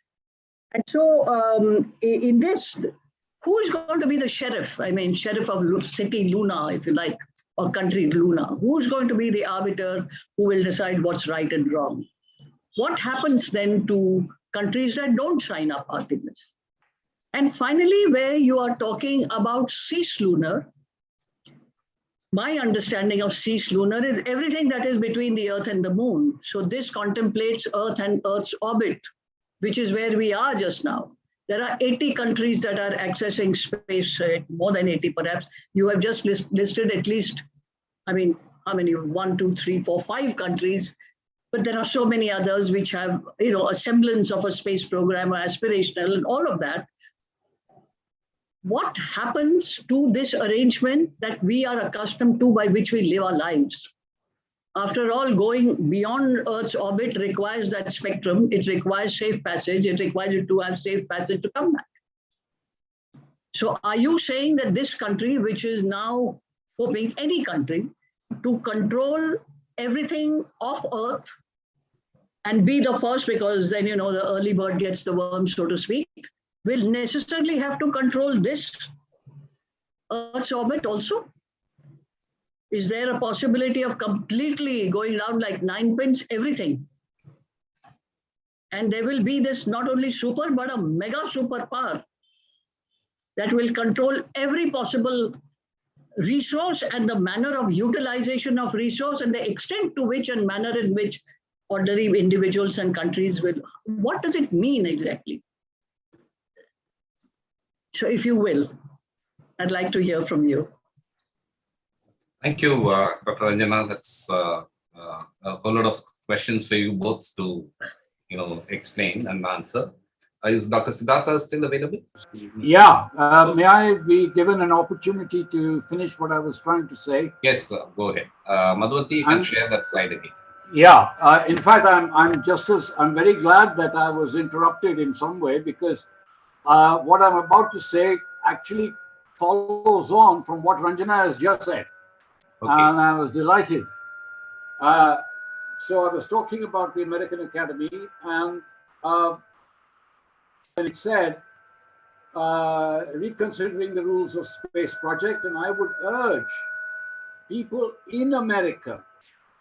And so in this, who is going to be the sheriff? I mean, sheriff of city Luna, if you like, or country Luna. Who's going to be the arbiter who will decide what's right and wrong? What happens then to countries that don't sign up Artemis? And finally, where you are talking about Cislunar, my understanding of Cislunar is everything that is between the Earth and the Moon. So this contemplates Earth and Earth's orbit, which is where we are just now. There are 80 countries that are accessing space, more than 80 perhaps. You have just listed at least, I mean, how many? 1, 2, 3, 4, 5 countries. But there are so many others which have, a semblance of a space program, aspirational, and all of that. What happens to this arrangement that we are accustomed to, by which we live our lives? After all, going beyond Earth's orbit requires that spectrum. It requires safe passage. It requires you to have safe passage to come back. So are you saying that this country, which is now hoping, any country, to control everything off Earth and be the first, because then, the early bird gets the worm, so to speak, will necessarily have to control this Earth's orbit also? Is there a possibility of completely going down like 9 pins, everything? And there will be this not only super, but a mega superpower that will control every possible resource and the manner of utilization of resource and the extent to which and manner in which ordinary individuals and countries will. What does it mean exactly? So if you will, I'd like to hear from you. Thank you, Dr. Anjana. That's a whole lot of questions for you both to, explain and answer. Is Dr. Siddhartha still available? Yeah, may I be given an opportunity to finish what I was trying to say? Yes, sir. Go ahead. Madhvanti, you can share that slide again. Yeah, in fact, I'm very glad that I was interrupted in some way, because what I'm about to say actually follows on from what Ranjana has just said. Okay. And I was delighted. So I was talking about the American Academy, and when it said, reconsidering the rules of space project, and I would urge people in America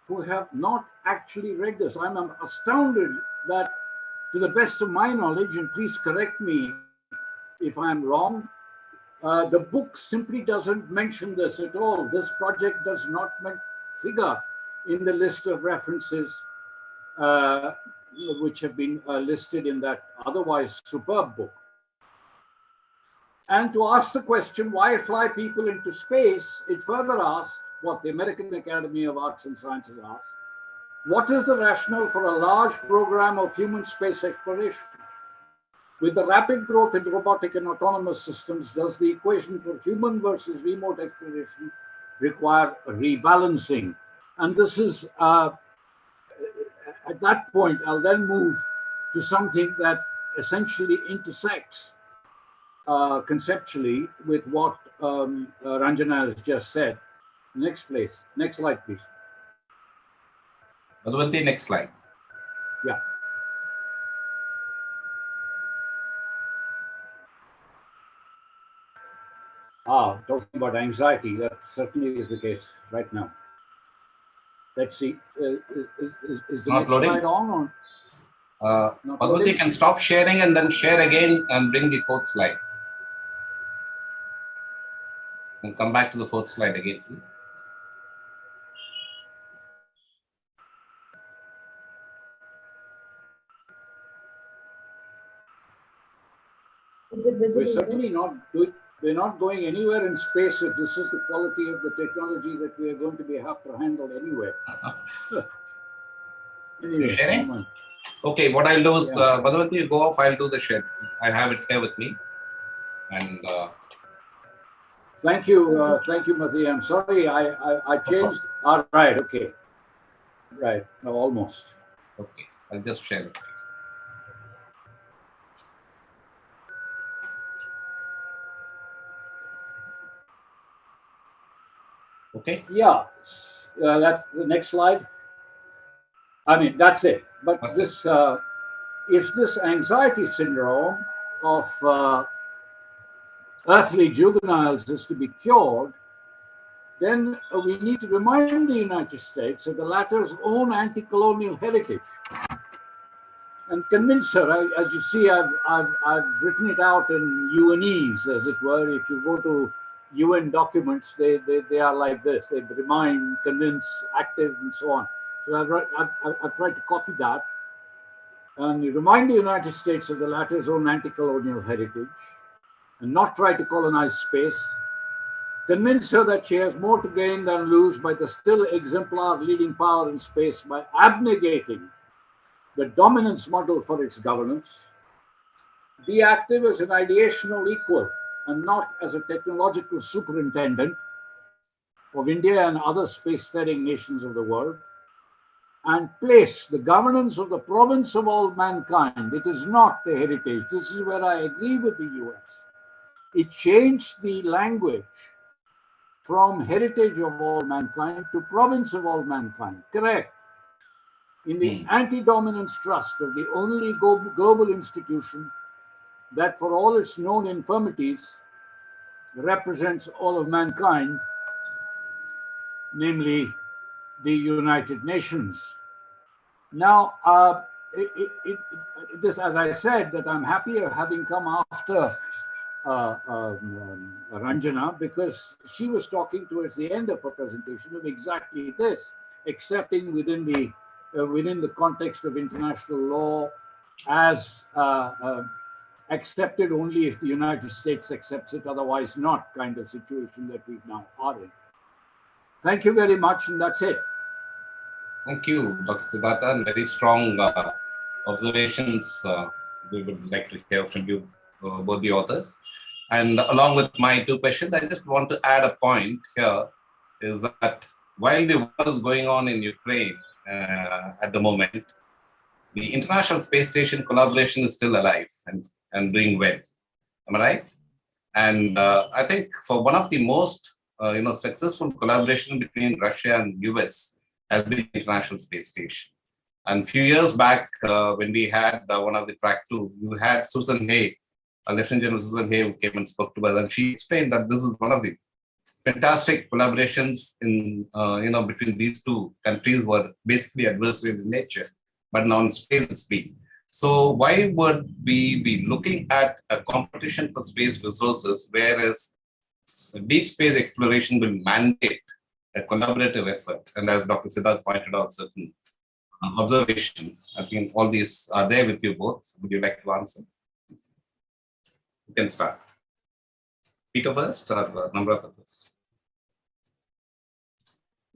who have not actually read this. I'm astounded that, to the best of my knowledge, and please correct me if I'm wrong, the book simply doesn't mention this at all. This project does not figure in the list of references which have been listed in that otherwise superb book. And to ask the question, why fly people into space, it further asks what the American Academy of Arts and Sciences asked: what is the rationale for a large program of human space exploration? With the rapid growth in robotic and autonomous systems, does the equation for human versus remote exploration require rebalancing? And this is, at that point, I'll then move to something that essentially intersects conceptually with what Ranjana has just said. Next slide, please. Madhvanti, next slide. Yeah. Talking about anxiety, that certainly is the case right now. Let's see. Is the Not next loading. slide on? Or Madhvanti can stop sharing and then share again and bring the fourth slide. And come back to the fourth slide again, please. Is it visible? We're certainly we're not going anywhere in space if this is the quality of the technology that we are going to be have to handle anyway. Anyway, sharing? Okay, what I'll do is, Madhvanti, you go off, I'll do the share. I have it here with me. And thank you, Mathi. I'm sorry, I changed. All right, okay. Right, no, almost. Okay, I'll just share it. Okay. Yeah, that's the next slide. I mean, that's it. But if this anxiety syndrome of earthly juveniles is to be cured, then we need to remind the United States of the latter's own anti-colonial heritage and convince her. As you see, I've written it out in UNEs, as it were. If you go to UN documents, they are like this. They remind, convince, active, and so on. So I've tried to copy that. And you remind the United States of the latter's own anti-colonial heritage and not try to colonize space. Convince her that she has more to gain than lose by the still exemplar leading power in space by abnegating the dominance model for its governance. Be active as an ideational equal and not as a technological superintendent of India and other spacefaring nations of the world. And place the governance of the province of all mankind. It is not the heritage. This is where I agree with the US. It changed the language from heritage of all mankind to province of all mankind. Correct. In the anti-dominance trust of the only global institution that, for all its known infirmities, represents all of mankind, namely the United Nations. Now, this, as I said, that I'm happy of having come after Ranjana, because she was talking towards the end of her presentation of exactly this, accepting within the context of international law as accepted only if the United States accepts it, otherwise not, kind of situation that we now are in. Thank you very much, and that's it. Thank you, Dr. Siddhartha. Very strong observations we would like to hear from you, both the authors. And along with my two questions, I just want to add a point here, is that while the war is going on in Ukraine at the moment, the International Space Station collaboration is still alive and doing well. Am I right? And I think for one of the most successful collaboration between Russia and US has been the International Space Station. And a few years back, when we had one of the track two, you had Susan Hay, Lieutenant General Susan Hay, who came and spoke to us, and she explained that this is one of the fantastic collaborations in between these two countries who are basically adversarial in nature, but now in space it's been. So why would we be looking at a competition for space resources, whereas deep space exploration will mandate a collaborative effort? And as Dr. Siddharth pointed out, certain observations. I think all these are there with you both. Would you like to answer? You can start. Peter first or Namrata first?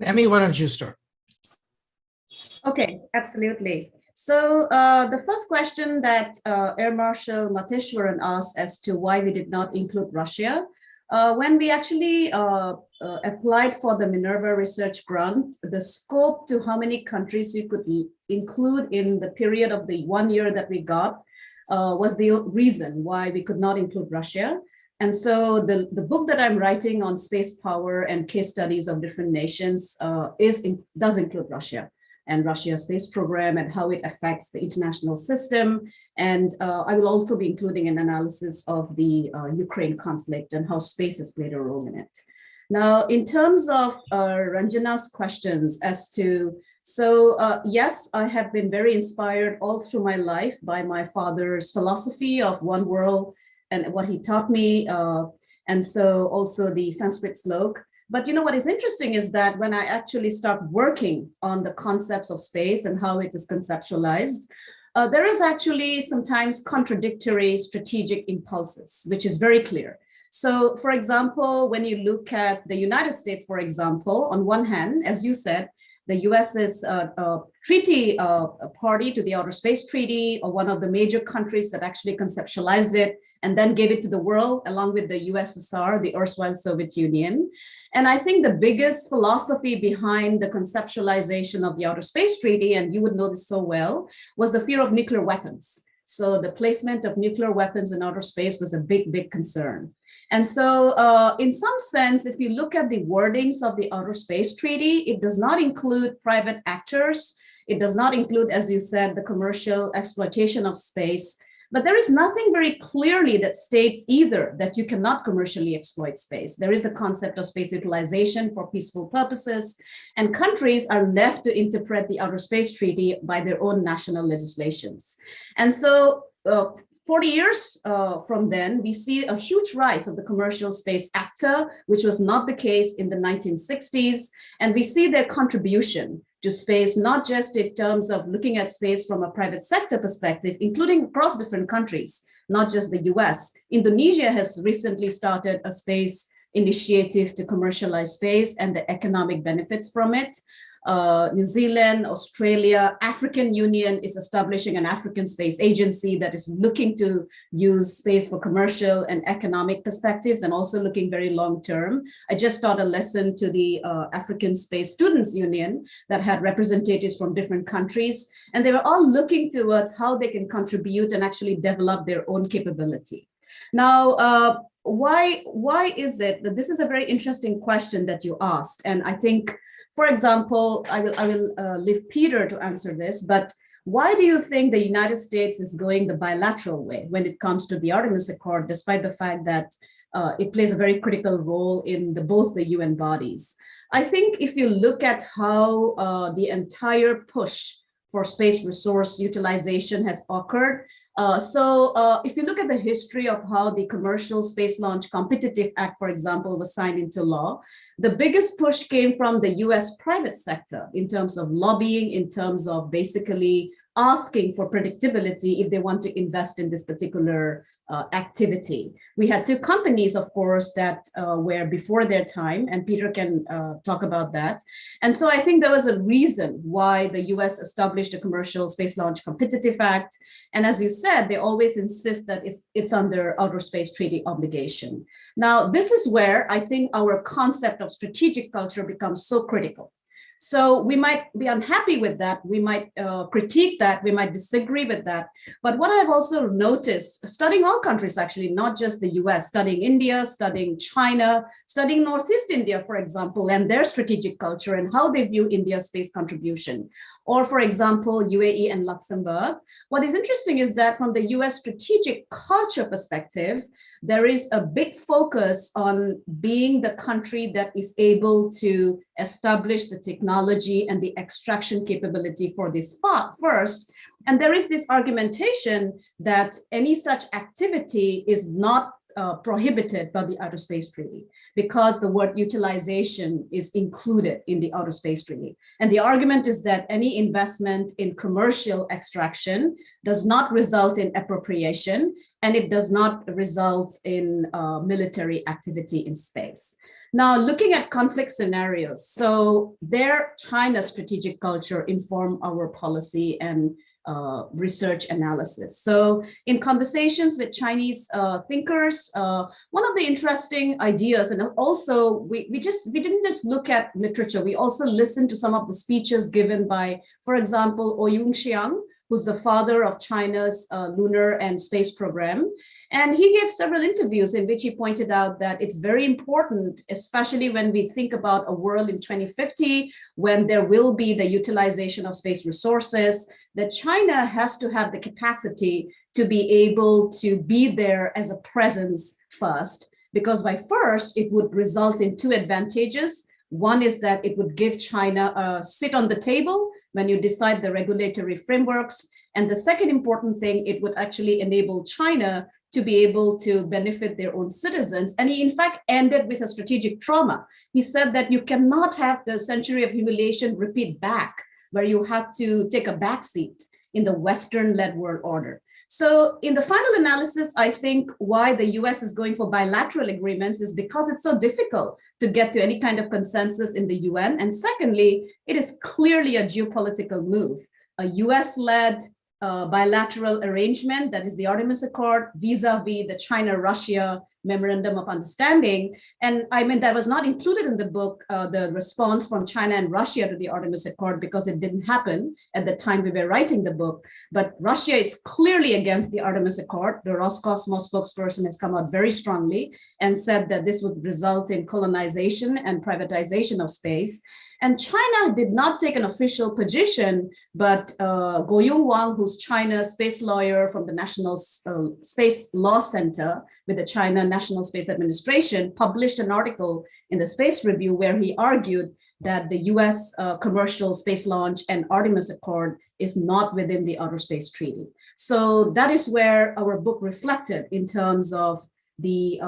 Emmy, why don't you start? Okay, absolutely. So the first question that Air Marshal Mateshwaran asked as to why we did not include Russia, when we actually applied for the Minerva Research Grant, the scope to how many countries you could include in the period of the 1 year that we got was the reason why we could not include Russia. And so the book that I'm writing on space power and case studies of different nations does include Russia and Russia's space program and how it affects the international system. And I will also be including an analysis of the Ukraine conflict and how space has played a role in it. Now, in terms of Ranjana's questions as to, yes, I have been very inspired all through my life by my father's philosophy of one world and what he taught me. And so also the Sanskrit slok. But you know what is interesting is that when I actually start working on the concepts of space and how it is conceptualized, there is actually sometimes contradictory strategic impulses, which is very clear. So for example, when you look at the United States, for example, on one hand, as you said, the US is a treaty party to the Outer Space Treaty, or one of the major countries that actually conceptualized it and then gave it to the world, along with the USSR, the erstwhile Soviet Union. And I think the biggest philosophy behind the conceptualization of the Outer Space Treaty, and you would know this so well, was the fear of nuclear weapons. So the placement of nuclear weapons in outer space was a big, big concern. And so in some sense, if you look at the wordings of the Outer Space Treaty, it does not include private actors. It does not include, as you said, the commercial exploitation of space. But there is nothing very clearly that states either that you cannot commercially exploit space. There is the concept of space utilization for peaceful purposes, and countries are left to interpret the Outer Space Treaty by their own national legislations. And so 40 years from then, we see a huge rise of the commercial space actor, which was not the case in the 1960s. And we see their contribution to space, not just in terms of looking at space from a private sector perspective, including across different countries, not just the US. Indonesia has recently started a space initiative to commercialize space and the economic benefits from it. New Zealand, Australia, African Union is establishing an African space agency that is looking to use space for commercial and economic perspectives and also looking very long term. I just taught a lesson to the African Space Students Union that had representatives from different countries, and they were all looking towards how they can contribute and actually develop their own capability. Now, why is it that this is a very interesting question that you asked? And I think, for example, I will leave Peter to answer this, but why do you think the United States is going the bilateral way when it comes to the Artemis Accord, despite the fact that it plays a very critical role in both the UN bodies? I think if you look at how the entire push for space resource utilization has occurred, if you look at the history of how the Commercial Space Launch Competitive Act, for example, was signed into law, the biggest push came from the US private sector in terms of lobbying, in terms of basically asking for predictability if they want to invest in this particular activity. We had two companies, of course, that were before their time, and Peter can talk about that. And so I think there was a reason why the US established a Commercial Space Launch Competitive Act. And as you said, they always insist that it's under Outer Space Treaty obligation. Now, this is where I think our concept of strategic culture becomes so critical. So we might be unhappy with that. We might critique that. We might disagree with that. But what I've also noticed, studying all countries, actually, not just the US, studying India, studying China, studying Northeast India, for example, and their strategic culture and how they view India's space contribution. Or, for example, UAE and Luxembourg. What is interesting is that from the US strategic culture perspective, there is a big focus on being the country that is able to establish the technology and the extraction capability for this first. And there is this argumentation that any such activity is not prohibited by the Outer Space Treaty because the word utilization is included in the Outer Space Treaty. And the argument is that any investment in commercial extraction does not result in appropriation, and it does not result in military activity in space. Now, looking at conflict scenarios, so their China strategic culture inform our policy and research analysis. So in conversations with Chinese thinkers, one of the interesting ideas, and also we didn't just look at literature, we also listened to some of the speeches given by, for example, Ouyang Xiang, who's the father of China's lunar and space program. And he gave several interviews in which he pointed out that it's very important, especially when we think about a world in 2050, when there will be the utilization of space resources, that China has to have the capacity to be able to be there as a presence first, because by first, it would result in two advantages. One is that it would give China a seat on the table when you decide the regulatory frameworks. And the second important thing, it would actually enable China to be able to benefit their own citizens. And he, in fact, ended with a strategic trauma. He said that you cannot have the century of humiliation repeat back, where you have to take a backseat in the Western-led world order. So in the final analysis, I think why the US is going for bilateral agreements is because it's so difficult to get to any kind of consensus in the UN. And secondly, it is clearly a geopolitical move, a US-led bilateral arrangement, that is the Artemis Accord, vis-a-vis the China-Russia Memorandum of Understanding. And I mean, that was not included in the book, the response from China and Russia to the Artemis Accord, because it didn't happen at the time we were writing the book. But Russia is clearly against the Artemis Accord. The Roscosmos spokesperson has come out very strongly and said that this would result in colonization and privatization of space. And China did not take an official position, but Goyong Wang, who's China's space lawyer from the National Space Law Center with the China National Space Administration, published an article in the Space Review where he argued that the US commercial space launch and Artemis Accord is not within the Outer Space Treaty. So that is where our book reflected in terms of the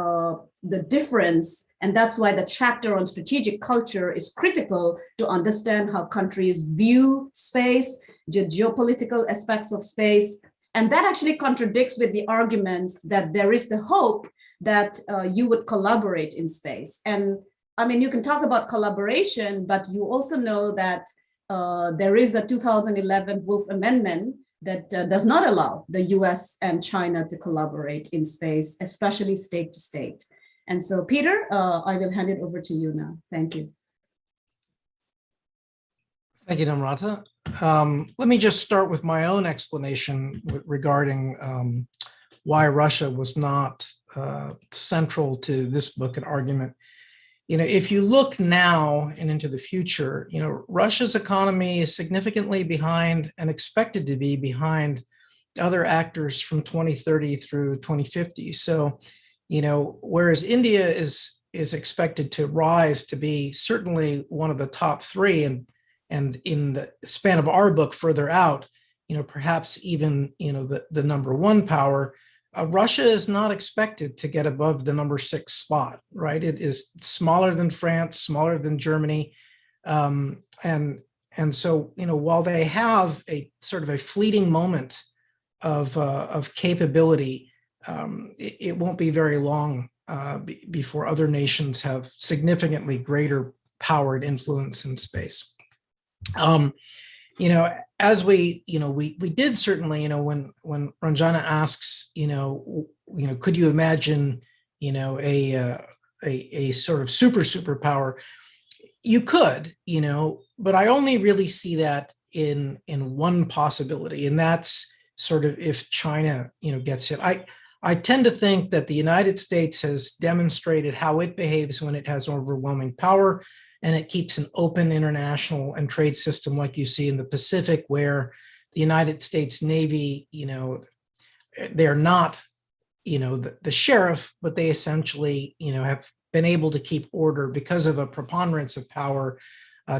difference. And that's why the chapter on strategic culture is critical to understand how countries view space, the geopolitical aspects of space. And that actually contradicts with the arguments that there is the hope that you would collaborate in space. And I mean, you can talk about collaboration, but you also know that there is a 2011 Wolf Amendment that does not allow the US and China to collaborate in space, especially state to state. And so, Peter, I will hand it over to you now. Thank you. Thank you, Namrata. Let me just start with my own explanation regarding why Russia was not central to this book and argument. You know, if you look now and into the future, you know, Russia's economy is significantly behind and expected to be behind other actors from 2030 through 2050. So, you know, whereas India is expected to rise to be certainly one of the top three, and in the span of our book further out, you know, perhaps even, you know, the number one power, Russia is not expected to get above the number 6 spot, right? It is smaller than France, smaller than Germany. And so, you know, while they have a sort of a fleeting moment of capability, it won't be very long before other nations have significantly greater power and influence in space. As we did certainly, when Ranjana asks, could you imagine, a sort of superpower? You could, but I only really see that in one possibility, and that's sort of if China, gets hit. I tend to think that the United States has demonstrated how it behaves when it has overwhelming power, and it keeps an open international and trade system like you see in the Pacific, where the United States Navy, they're not, the sheriff, but they essentially, have been able to keep order because of a preponderance of power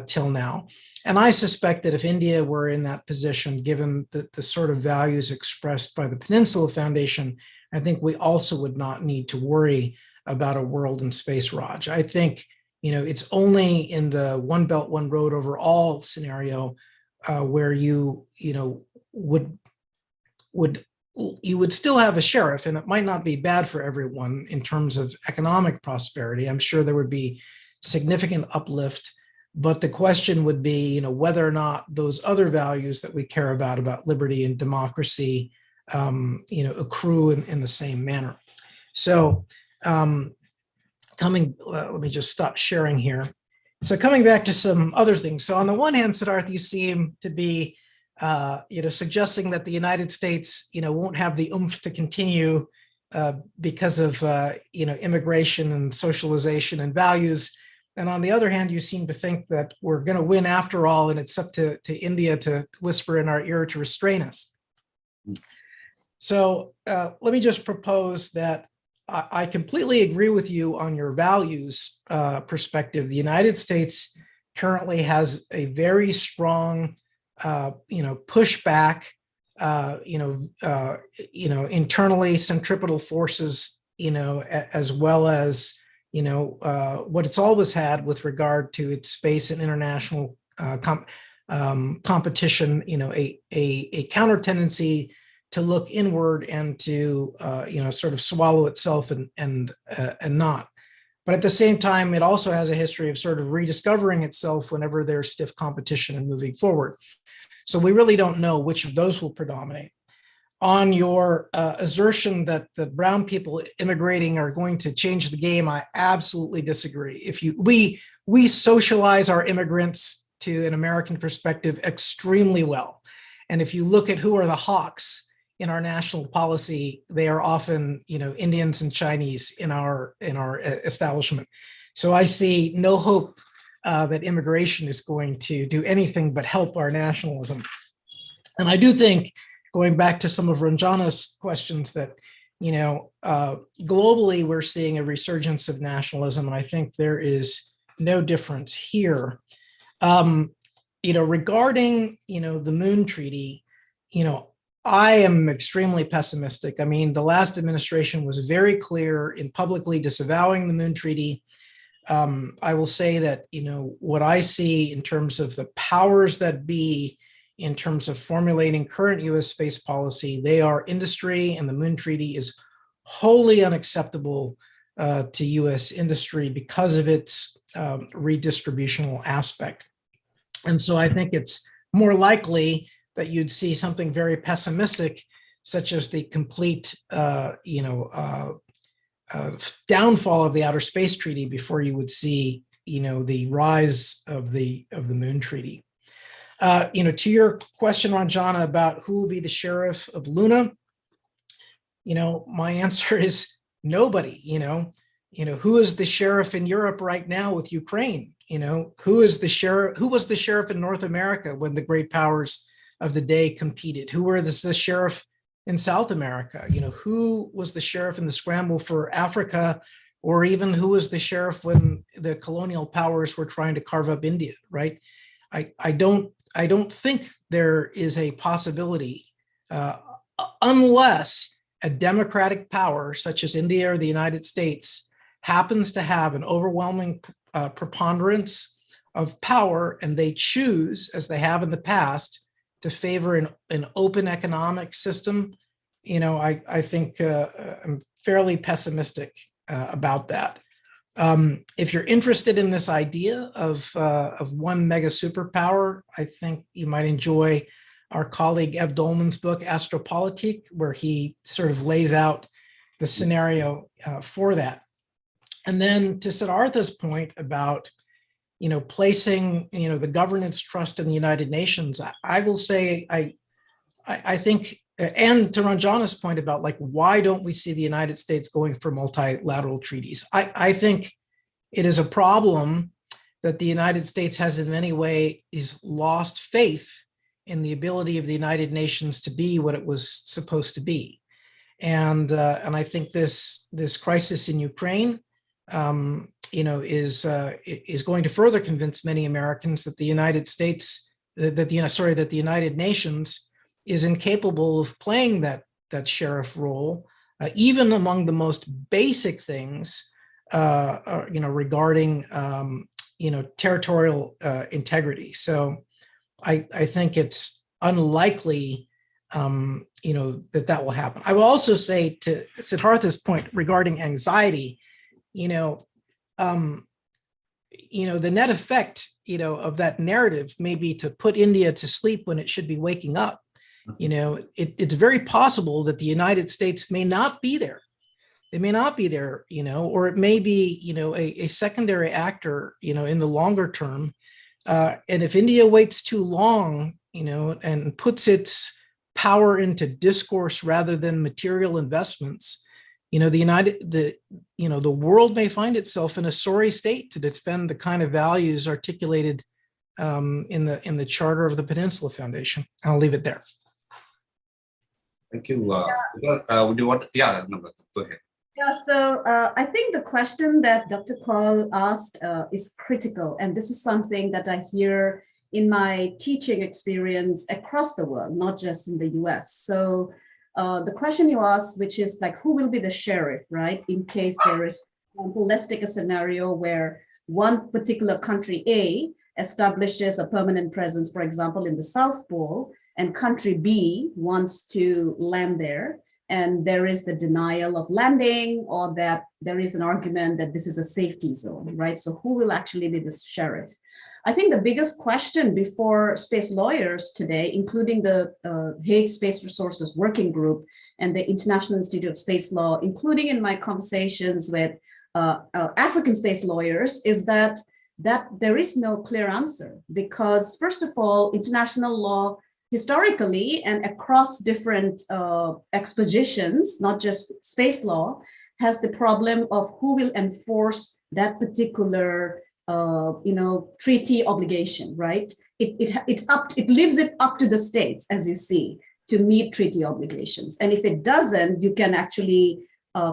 till now. And I suspect that if India were in that position, given the sort of values expressed by the Peninsula Foundation, I think we also would not need to worry about a world in space, Raj. I think, it's only in the One Belt, One Road over all scenario where you would still have a sheriff, and it might not be bad for everyone in terms of economic prosperity. I'm sure there would be significant uplift, but the question would be, whether or not those other values that we care about liberty and democracy, accrue in the same manner. So, let me just stop sharing here. So coming back to some other things. So on the one hand, Siddharth, you seem to be, suggesting that the United States, won't have the oomph to continue because of, immigration and socialization and values. And on the other hand, you seem to think that we're going to win after all, and it's up to India to whisper in our ear to restrain us. So let me just propose that I completely agree with you on your values perspective. The United States currently has a very strong, pushback, internally centripetal forces, as well as, what it's always had with regard to its space and international competition, a counter tendency to look inward and to, sort of swallow itself and not. But at the same time, it also has a history of sort of rediscovering itself whenever there's stiff competition and moving forward. So we really don't know which of those will predominate. On your assertion that the brown people immigrating are going to change the game, I absolutely disagree. We socialize our immigrants to an American perspective extremely well. And if you look at who are the hawks in our national policy, they are often, Indians and Chinese in our establishment. So I see no hope that immigration is going to do anything but help our nationalism. And I do think, going back to some of Ranjana's questions, that, globally we're seeing a resurgence of nationalism, and I think there is no difference here. Regarding, the Moon Treaty, I am extremely pessimistic. I mean, the last administration was very clear in publicly disavowing the Moon Treaty. I will say that, what I see in terms of the powers that be, in terms of formulating current US space policy, they are industry, and the Moon Treaty is wholly unacceptable to US industry because of its redistributional aspect. And so I think it's more likely that you'd see something very pessimistic, such as the complete, downfall of the Outer Space Treaty before you would see, the rise of the Moon Treaty. To your question, Ranjana, about who will be the sheriff of Luna, my answer is nobody. Who is the sheriff in Europe right now with Ukraine? Who was the sheriff in North America when the great powers of the day competed? Who were the sheriff in South America? Who was the sheriff in the scramble for Africa, or even who was the sheriff when the colonial powers were trying to carve up India, right? I don't think there is a possibility, unless a democratic power such as India or the United States happens to have an overwhelming preponderance of power, and they choose, as they have in the past, to favor an open economic system I think I'm fairly pessimistic about that. If you're interested in this idea of one mega superpower, I think you might enjoy our colleague Ev Dolman's book, Astropolitik, where he sort of lays out the scenario for that. And then to Siddhartha's point about, placing, the governance trust in the United Nations, I will say, I think, and to Ranjana's point about like, why don't we see the United States going for multilateral treaties? I think it is a problem that the United States has in many ways lost faith in the ability of the United Nations to be what it was supposed to be. And I think this crisis in Ukraine, is going to further convince many Americans that the United States, that the United Nations is incapable of playing that sheriff role, even among the most basic things, regarding territorial integrity. So I think it's unlikely, that will happen. I will also say, to Siddhartha's point regarding anxiety, the net effect, of that narrative may be to put India to sleep when it should be waking up. It's very possible that the United States may not be there. They may not be there, or it may be, a secondary actor, in the longer term. And if India waits too long, and puts its power into discourse rather than material investments, the world may find itself in a sorry state to defend the kind of values articulated in the charter of the Peninsula Foundation. I'll leave it there. Thank you. Would you want? Yeah, no, go ahead. Yeah, so I think the question that Dr. Kaul asked is critical, and this is something that I hear in my teaching experience across the world, not just in the US. So the question you asked, which is like, who will be the sheriff, right? In case there is, let's take a scenario where one particular country A establishes a permanent presence, for example, in the South Pole, and country B wants to land there, and there is the denial of landing, or that there is an argument that this is a safety zone, right? So who will actually be the sheriff? I think the biggest question before space lawyers today, including the Hague Space Resources Working Group and the International Institute of Space Law, including in my conversations with African space lawyers, is that there is no clear answer. Because first of all, international law historically and across different expositions, not just space law, has the problem of who will enforce that particular treaty obligation, right? It leaves it up to the states, as you see, to meet treaty obligations. And if it doesn't, you can actually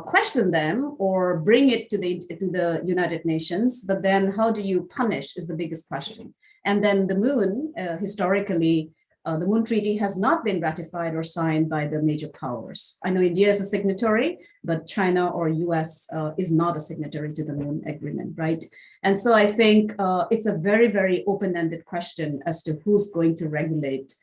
question them or bring it to the United Nations. But then how do you punish is the biggest question. And then the moon, historically, the Moon Treaty has not been ratified or signed by the major powers. I know India is a signatory, but China or US is not a signatory to the Moon Agreement, right? And so I think it's a very, very open-ended question as to who's going to regulate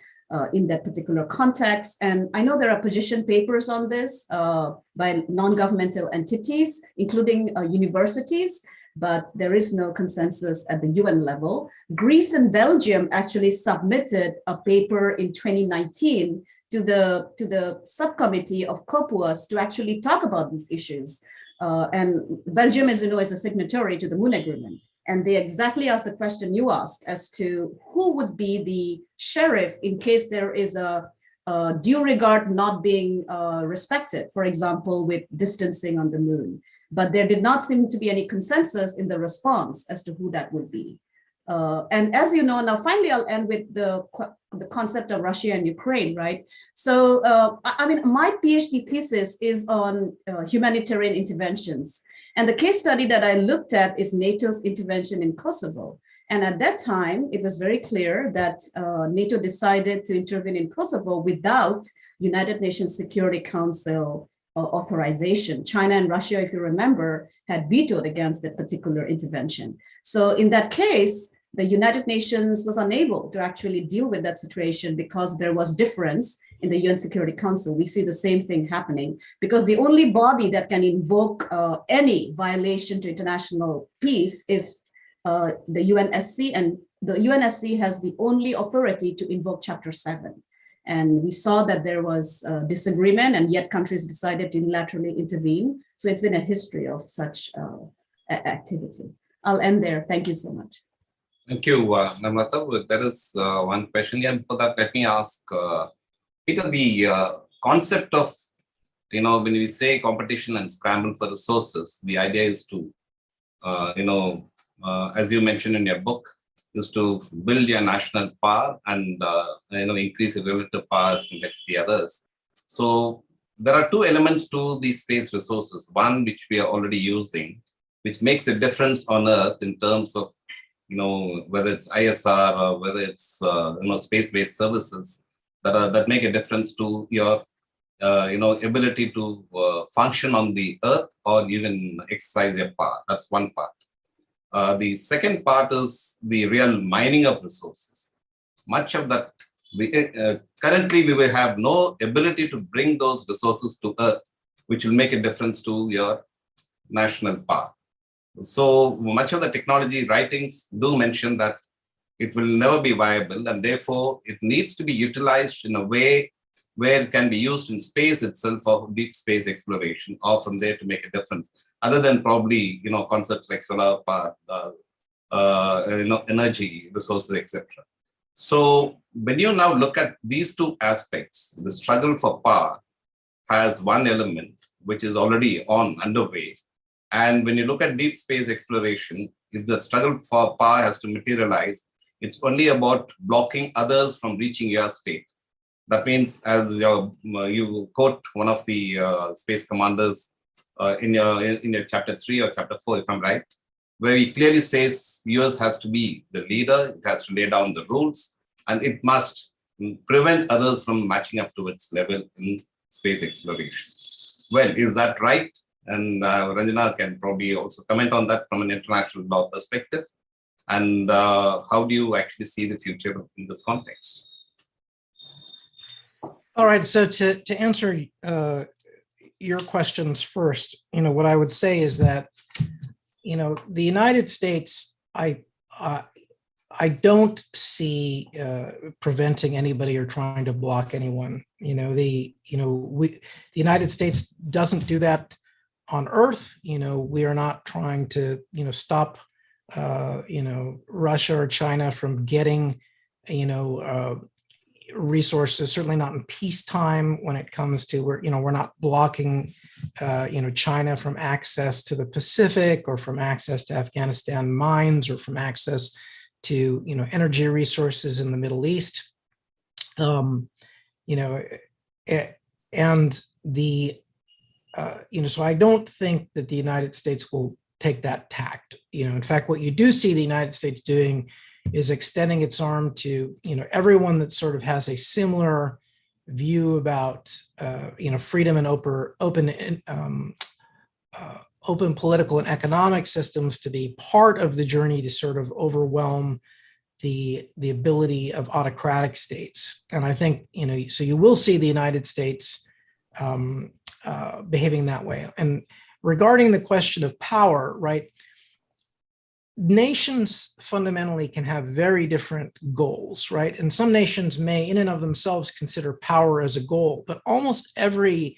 in that particular context. And I know there are position papers on this by non-governmental entities, including universities, but there is no consensus at the UN level. Greece and Belgium actually submitted a paper in 2019 to the subcommittee of COPUOS to actually talk about these issues. And Belgium, as you know, is a signatory to the Moon Agreement. And they exactly asked the question you asked as to who would be the sheriff in case there is a due regard not being respected, for example, with distancing on the moon. But there did not seem to be any consensus in the response as to who that would be. And as you know, now finally I'll end with the concept of Russia and Ukraine, right? So, I mean, my PhD thesis is on humanitarian interventions. And the case study that I looked at is NATO's intervention in Kosovo. And at that time, it was very clear that NATO decided to intervene in Kosovo without United Nations Security Council authorization. China and Russia, if you remember, had vetoed against that particular intervention. So in that case, the United Nations was unable to actually deal with that situation because there was difference in the UN Security Council, we see the same thing happening, because the only body that can invoke any violation to international peace is the UNSC, and the UNSC has the only authority to invoke Chapter 7. And we saw that there was disagreement, and yet countries decided to unilaterally intervene. So it's been a history of such activity. I'll end there. Thank you so much. Thank you, Namrata. There is one question here. Before that, let me ask Peter, the concept of, when we say competition and scramble for resources, the idea is to, as you mentioned in your book, is to build your national power and increase your relative powers compared to the others. So there are two elements to these space resources. One which we are already using, which makes a difference on Earth in terms of whether it's ISR or whether it's space-based services that make a difference to your ability to function on the Earth or even exercise your power. That's one part. The second part is the real mining of resources. Much of that, currently we will have no ability to bring those resources to Earth, which will make a difference to your national power. So much of the technology writings do mention that it will never be viable, and therefore it needs to be utilized in a way where it can be used in space itself for deep space exploration, or from there to make a difference, other than probably concepts like solar power, energy resources, etc. So when you now look at these two aspects, the struggle for power has one element which is already underway. And when you look at deep space exploration, if the struggle for power has to materialize, it's only about blocking others from reaching your state. That means, as you quote one of the space commanders in your chapter 3 or chapter 4, if I'm right, where he clearly says US has to be the leader, it has to lay down the rules, and it must prevent others from matching up to its level in space exploration. Well, is that right? And Ranjana can probably also comment on that from an international law perspective. And how do you actually see the future in this context? All right, so to answer your questions first, what I would say is that, the United States, I don't see preventing anybody or trying to block anyone. The United States doesn't do that on Earth. We are not trying to, stop, Russia or China from getting, resources, certainly not in peacetime when it comes to we're not blocking China from access to the Pacific, or from access to Afghanistan mines, or from access to energy resources in the Middle East. And the so I don't think that the United States will take that tact. In fact, what you do see the United States doing is extending its arm to everyone that sort of has a similar view about freedom and open political and economic systems, to be part of the journey to sort of overwhelm the ability of autocratic states. And I think so you will see the United States behaving that way. And regarding the question of power, right? Nations fundamentally can have very different goals, right? And some nations may in and of themselves consider power as a goal, but almost every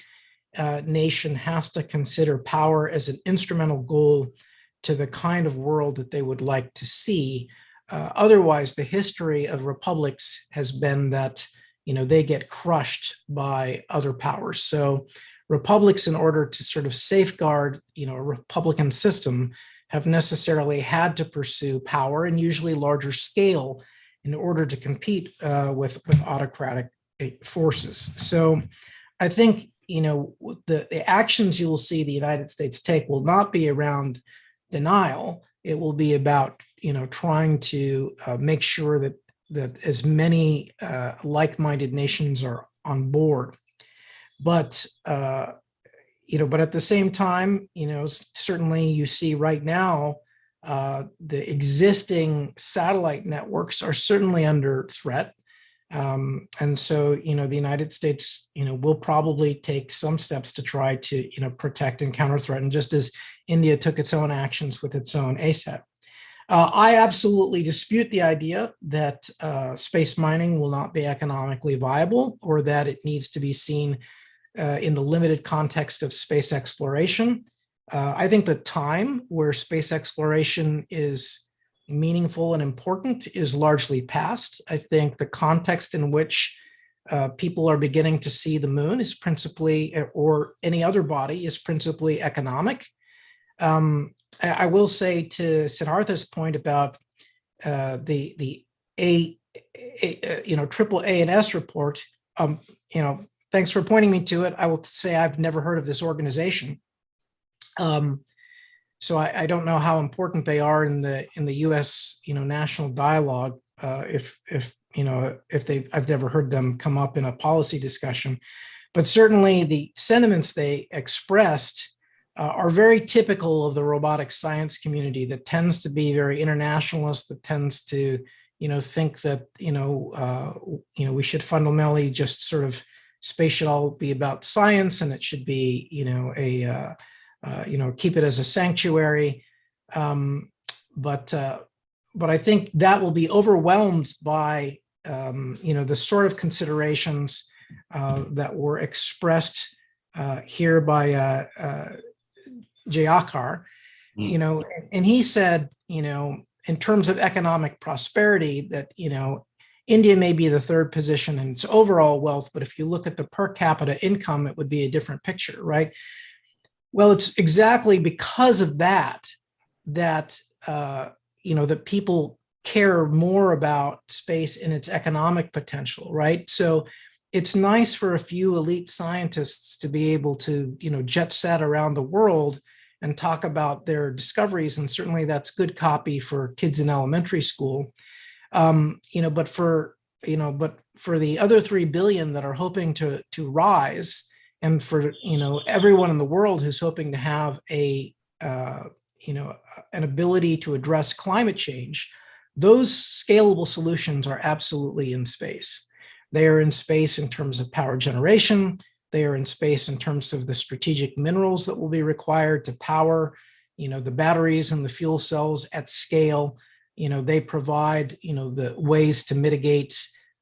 nation has to consider power as an instrumental goal to the kind of world that they would like to see. Otherwise, the history of republics has been that they get crushed by other powers. So republics, in order to sort of safeguard a republican system, have necessarily had to pursue power, and usually larger scale, in order to compete with autocratic forces. So I think the actions you will see the United States take will not be around denial. It will be about trying to make sure that as many like-minded nations are on board. But but at the same time, certainly you see right now the existing satellite networks are certainly under threat. And so, the United States, will probably take some steps to try to, protect and counter threaten, just as India took its own actions with its own ASAT. I absolutely dispute the idea that space mining will not be economically viable, or that it needs to be seen in the limited context of space exploration. I think the time where space exploration is meaningful and important is largely past. I think the context in which people are beginning to see the moon is principally, or any other body, is principally economic. I will say, to Siddhartha's point about the triple A and S report, thanks for pointing me to it. I will say I've never heard of this organization. So I don't know how important they are in the U.S. national dialogue. If I've never heard them come up in a policy discussion, but certainly the sentiments they expressed are very typical of the robotic science community, that tends to be very internationalist, that tends to think that we should fundamentally just sort of, space should all be about science, and it should be keep it as a sanctuary. But I think that will be overwhelmed by the sort of considerations that were expressed here by Jayakar, and he said, in terms of economic prosperity, that India may be the third position in its overall wealth, but if you look at the per capita income, it would be a different picture, right? Well, it's exactly because of that that people care more about space and its economic potential, right? So it's nice for a few elite scientists to be able to, jet set around the world and talk about their discoveries, and certainly that's good copy for kids in elementary school. But for the other 3 billion that are hoping to rise, and for everyone in the world who's hoping to have an ability to address climate change, those scalable solutions are absolutely in space. They are in space in terms of power generation. They are in space in terms of the strategic minerals that will be required to power, the batteries and the fuel cells at scale. They provide, the ways to mitigate,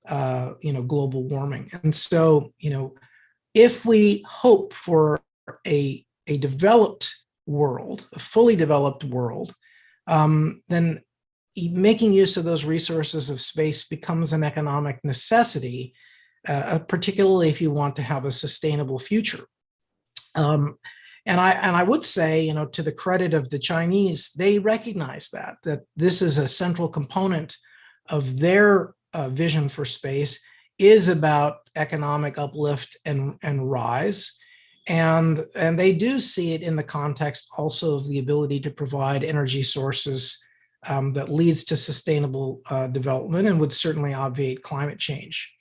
global warming. And so, if we hope for a developed world, a fully developed world, then making use of those resources of space becomes an economic necessity, particularly if you want to have a sustainable future. And I would say, to the credit of the Chinese, they recognize that this is a central component of their vision for space, is about economic uplift and rise. And they do see it in the context also of the ability to provide energy sources that leads to sustainable development, and would certainly obviate climate change.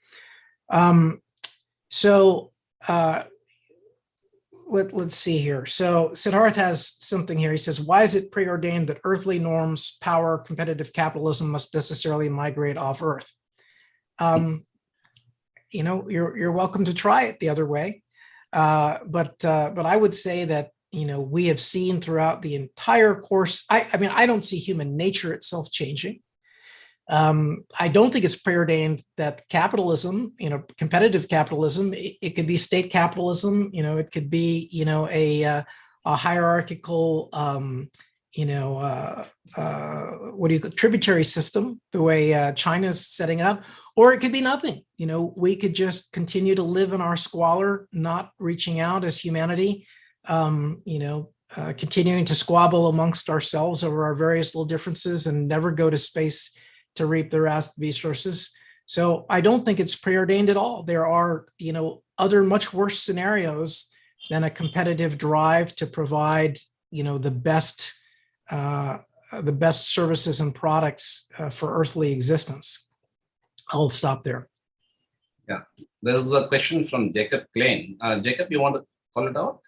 Let's see here. So Siddharth has something here. He says, why is it preordained that earthly norms, power, competitive capitalism must necessarily migrate off Earth? You're welcome to try it the other way. But I would say that, we have seen throughout the entire course, I don't see human nature itself changing. I don't think it's preordained that capitalism, competitive capitalism, it could be state capitalism, it could be, a hierarchical, tributary system, the way China's setting it up, or it could be nothing. We could just continue to live in our squalor, not reaching out as humanity, continuing to squabble amongst ourselves over our various little differences and never go to space to reap the resources. So I don't think it's preordained at all. There are, other much worse scenarios than a competitive drive to provide, the best services and products for earthly existence. I'll stop there. Yeah, there's a question from Jacob Klein. Jacob, you want to call it out?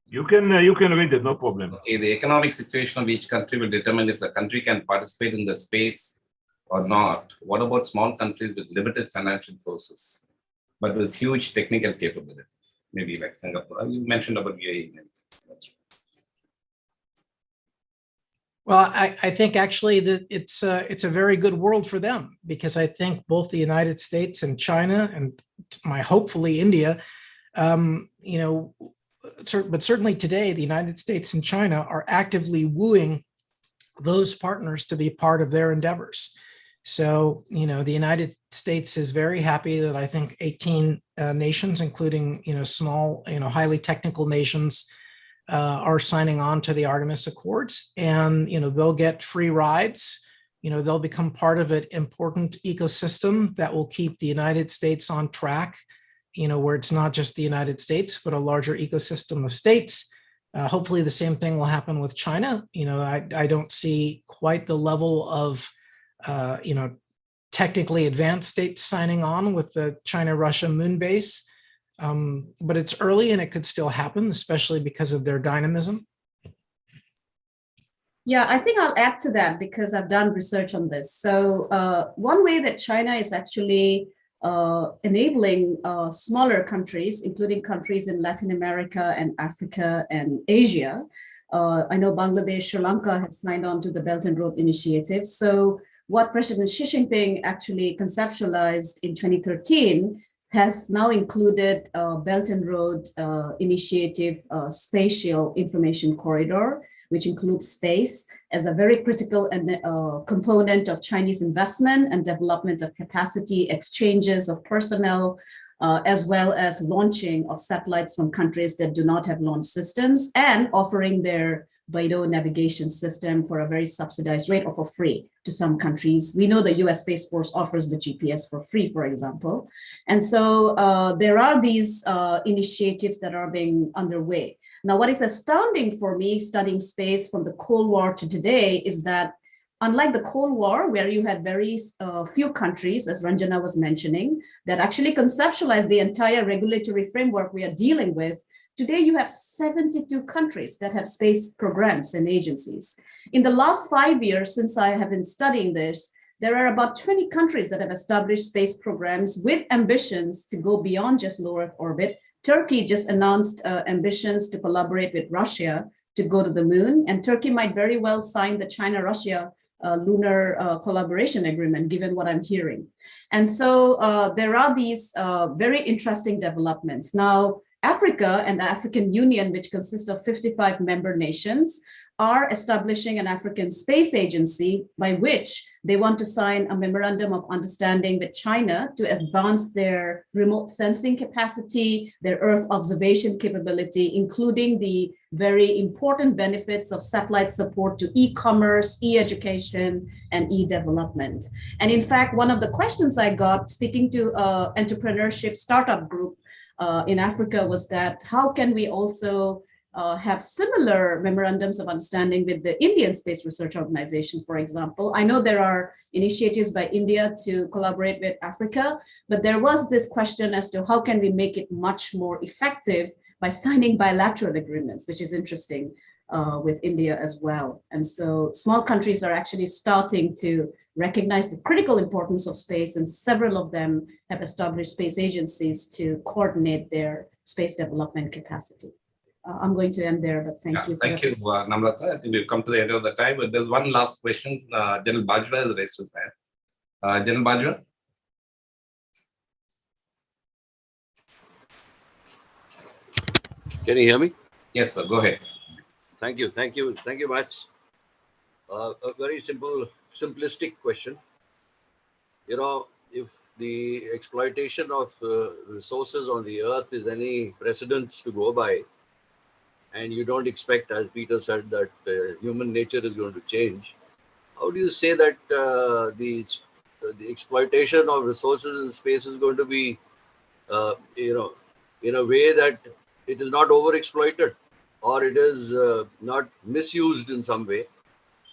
You can read it, no problem. Okay, the economic situation of each country will determine if the country can participate in the space or not, what about small countries with limited financial forces, but with huge technical capabilities? Maybe like Singapore. You mentioned about UAE. That's right. Well, I think actually that it's a very good world for them, because I think both the United States and China, and hopefully India, but certainly today, the United States and China are actively wooing those partners to be part of their endeavors. So, the United States is very happy that I think 18 nations, including, small, highly technical nations, are signing on to the Artemis Accords, and they'll get free rides. They'll become part of an important ecosystem that will keep the United States on track, where it's not just the United States, but a larger ecosystem of states. Hopefully the same thing will happen with China. I don't see quite the level of, technically advanced states signing on with the China-Russia moon base. But it's early and it could still happen, especially because of their dynamism. Yeah, I think I'll add to that because I've done research on this. So one way that China is actually enabling smaller countries, including countries in Latin America and Africa and Asia. I know Bangladesh, Sri Lanka has signed on to the Belt and Road Initiative. So what President Xi Jinping actually conceptualized in 2013 has now included Belt and Road Initiative Spatial Information Corridor, which includes space as a very critical component of Chinese investment and development of capacity, exchanges of personnel, as well as launching of satellites from countries that do not have launch systems, and offering their Beidou navigation system for a very subsidized rate or for free to some countries. We know the US Space Force offers the GPS for free, for example. And so there are these initiatives that are being underway. Now, what is astounding for me studying space from the Cold War to today is that unlike the Cold War, where you had very few countries, as Ranjana was mentioning, that actually conceptualized the entire regulatory framework we are dealing with, today you have 72 countries that have space programs and agencies. In the last 5 years, since I have been studying this, there are about 20 countries that have established space programs with ambitions to go beyond just low Earth orbit. Turkey just announced ambitions to collaborate with Russia to go to the moon, and Turkey might very well sign the China-Russia lunar collaboration agreement, given what I'm hearing. And so there are these very interesting developments. Now, Africa and the African Union, which consists of 55 member nations, are establishing an African Space Agency by which they want to sign a memorandum of understanding with China to advance their remote sensing capacity, their Earth observation capability, including the very important benefits of satellite support to e-commerce, e-education, and e-development. And in fact, one of the questions I got speaking to entrepreneurship startup group in Africa was that how can we also have similar memorandums of understanding with the Indian Space Research Organization, for example. I know there are initiatives by India to collaborate with Africa, but there was this question as to how can we make it much more effective by signing bilateral agreements, which is interesting with India as well. And so small countries are actually starting to recognize the critical importance of space, and several of them have established space agencies to coordinate their space development capacity. I'm going to end there, but thank you. Thank you, Namrata. I think we've come to the end of the time, but there's one last question. General Bajwa has raised his hand. General Bajwa? Can you hear me? Yes, sir. Go ahead. Thank you much. A very simplistic question. You know, if the exploitation of resources on the earth is any precedent to go by, and you don't expect, as Peter said, that human nature is going to change, how do you say that the exploitation of resources in space is going to be, in a way that it is not overexploited, or it is not misused in some way?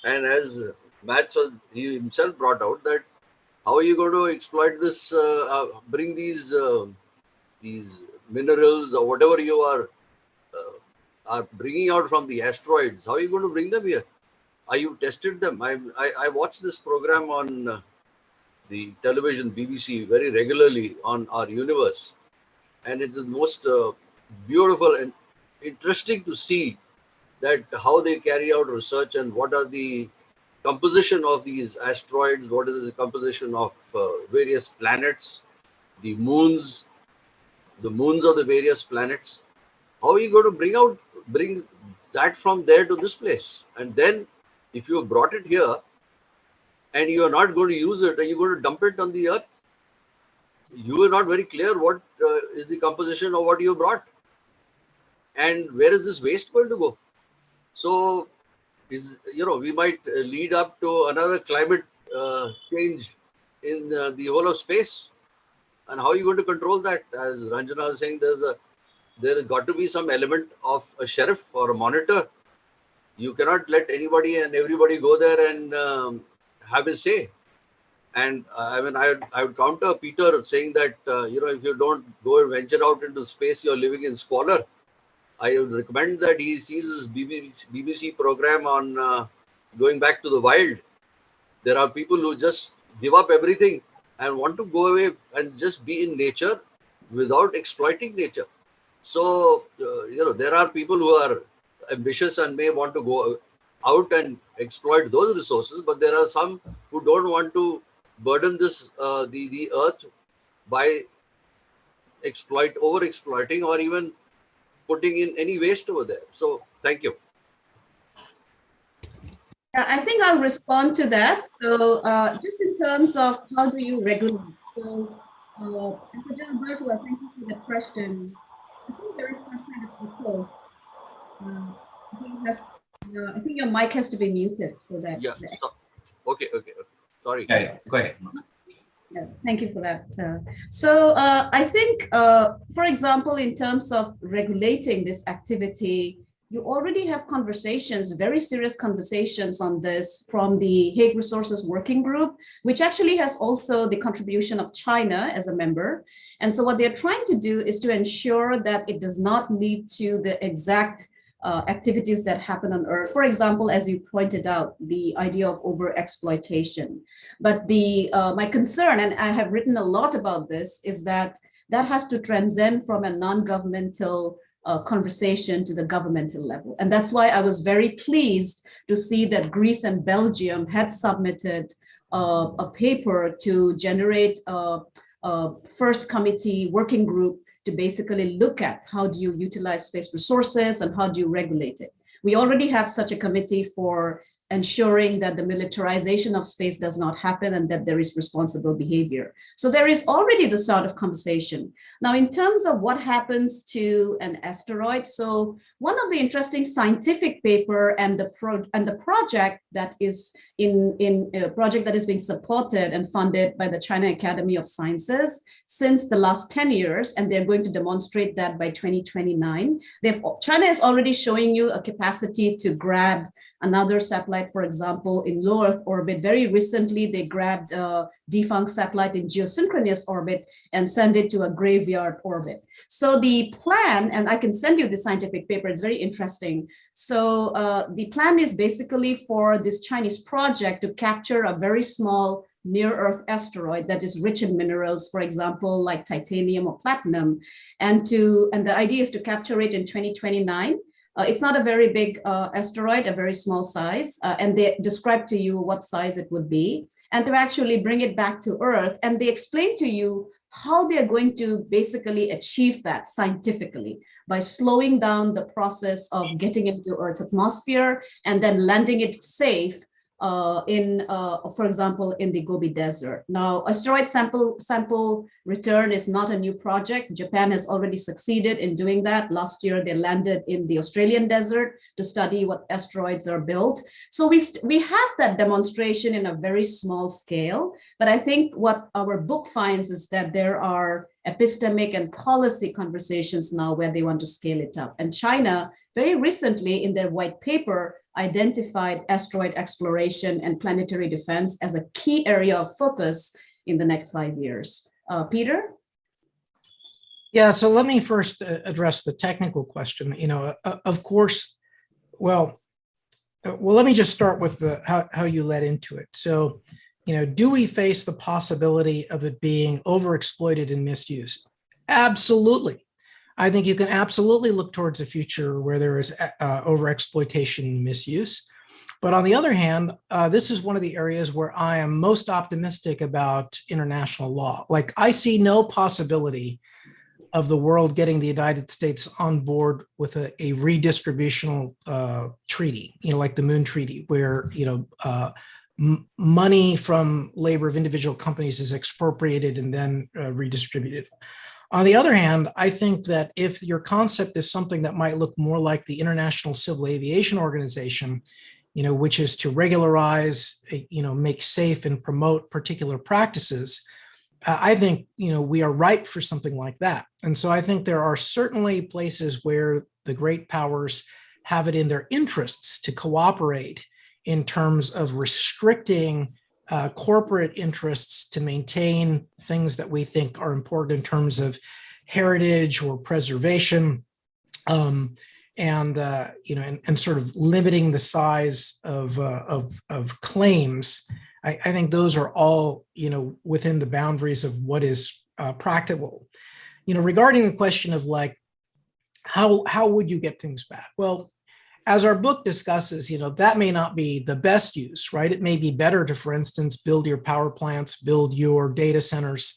And as Matt he himself brought out, that how are you going to exploit this, bring these minerals or whatever you are bringing out from the asteroids? How are you going to bring them here? Are you tested them? I watched this program on the television BBC very regularly on our universe, and it is most beautiful and interesting to see that how they carry out research and what are the composition of these asteroids, what is the composition of various planets, the moons of the various planets. How are you going to bring that from there to this place? And then if you brought it here and you are not going to use it, are you going to dump it on the earth? You are not very clear what is the composition of what you brought. And where is this waste going to go? So, we might lead up to another climate change in the whole of space. And how are you going to control that? As Ranjana was saying, there has got to be some element of a sheriff or a monitor. You cannot let anybody and everybody go there and have a say. And I mean, I would counter Peter saying that, if you don't go and venture out into space, you're living in squalor. I would recommend that he sees his BBC program on going back to the wild. There are people who just give up everything and want to go away and just be in nature without exploiting nature. So, there are people who are ambitious and may want to go out and exploit those resources, but there are some who don't want to burden this the earth by over-exploiting or even putting in any waste over there. So, thank you. I think I'll respond to that. So just in terms of how do you regulate? So, General Bartua, thank you for the question. I think there is some kind of echo. I think your mic has to be muted so that. Yeah. Okay. Sorry. Yeah. Go ahead. Yeah, thank you for that. I think, for example, in terms of regulating this activity, you already have conversations, very serious conversations on this from the Hague Resources Working Group, which actually has also the contribution of China as a member. And so what they're trying to do is to ensure that it does not lead to the exact activities that happen on Earth. For example, as you pointed out, the idea of overexploitation. But my concern, and I have written a lot about this, is that has to transcend from a non-governmental conversation to the governmental level. And that's why I was very pleased to see that Greece and Belgium had submitted a paper to generate a first committee working group to basically look at how do you utilize space resources and how do you regulate it. We already have such a committee for ensuring that the militarization of space does not happen and that there is responsible behavior. So there is already the sort of conversation. Now, in terms of what happens to an asteroid, so one of the interesting scientific paper and the project that is in a project that is being supported and funded by the China Academy of Sciences since the last 10 years, and they're going to demonstrate that by 2029. China is already showing you a capacity to grab another satellite, for example, in low Earth orbit. Very recently, they grabbed a defunct satellite in geosynchronous orbit and sent it to a graveyard orbit. So the plan, and I can send you the scientific paper, it's very interesting. So the plan is basically for this Chinese project to capture a very small near-Earth asteroid that is rich in minerals, for example, like titanium or platinum. And the idea is to capture it in 2029. It's not a very big asteroid, a very small size, and they describe to you what size it would be, and to actually bring it back to Earth. And they explain to you how they're going to basically achieve that scientifically by slowing down the process of getting into Earth's atmosphere and then landing it safe for example, in the Gobi Desert. Now, asteroid sample return is not a new project. Japan has already succeeded in doing that. Last year, they landed in the Australian desert to study what asteroids are built. So we have that demonstration in a very small scale. But I think what our book finds is that there are epistemic and policy conversations now where they want to scale it up. And China, very recently in their white paper, identified asteroid exploration and planetary defense as a key area of focus in the next 5 years. Peter? Yeah, so let me first address the technical question. Of course, well, let me just start with how you led into it. So, do we face the possibility of it being overexploited and misused? Absolutely. I think you can absolutely look towards a future where there is overexploitation and misuse. But on the other hand, this is one of the areas where I am most optimistic about international law. Like, I see no possibility of the world getting the United States on board with a redistributional treaty, like the Moon Treaty, where money from labor of individual companies is expropriated and then redistributed. On the other hand, I think that if your concept is something that might look more like the International Civil Aviation Organization, which is to regularize, make safe and promote particular practices, I think, we are ripe for something like that. And so I think there are certainly places where the great powers have it in their interests to cooperate in terms of restricting corporate interests to maintain things that we think are important in terms of heritage or preservation, and sort of limiting the size of claims. I think those are all within the boundaries of what is practical. Regarding the question of like how would you get things back? Well, as our book discusses, that may not be the best use, right? It may be better to, for instance, build your power plants, build your data centers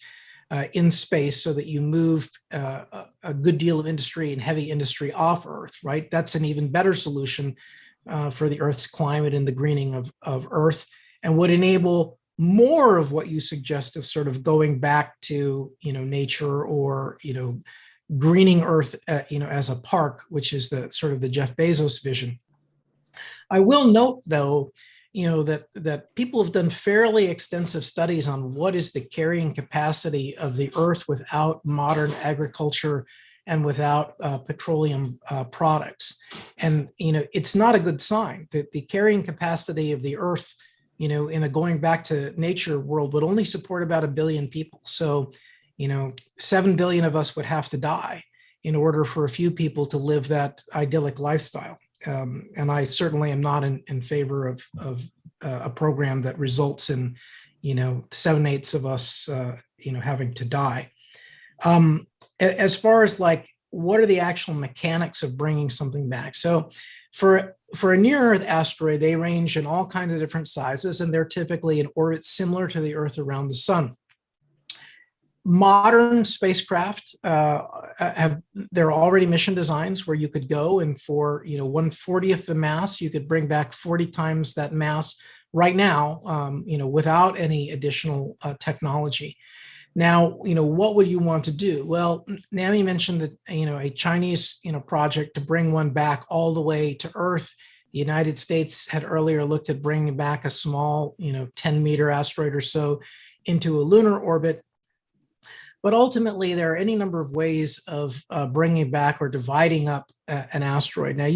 in space so that you move a good deal of industry and heavy industry off Earth, right? That's an even better solution for the Earth's climate and the greening of Earth, and would enable more of what you suggest of sort of going back to, nature, or, greening Earth, as a park, which is the sort of the Jeff Bezos vision. I will note, though, that people have done fairly extensive studies on what is the carrying capacity of the Earth without modern agriculture and without petroleum products. And, it's not a good sign that the carrying capacity of the Earth, in a going back to nature world, would only support about 1 billion people. So, 7 billion of us would have to die in order for a few people to live that idyllic lifestyle. And I certainly am not in favor of a program that results in, 7/8 of us, having to die. As far as like, what are the actual mechanics of bringing something back? So for a near-Earth asteroid, they range in all kinds of different sizes, and they're typically in orbits similar to the Earth around the sun. Modern spacecraft there are already mission designs where you could go, and for 1/40th the mass, you could bring back 40 times that mass right now, without any additional technology. Now, what would you want to do? Well, Nami mentioned that a Chinese project to bring one back all the way to Earth. The United States had earlier looked at bringing back a small 10-meter asteroid or so into a lunar orbit. But ultimately, there are any number of ways of bringing back or dividing up an asteroid. Now,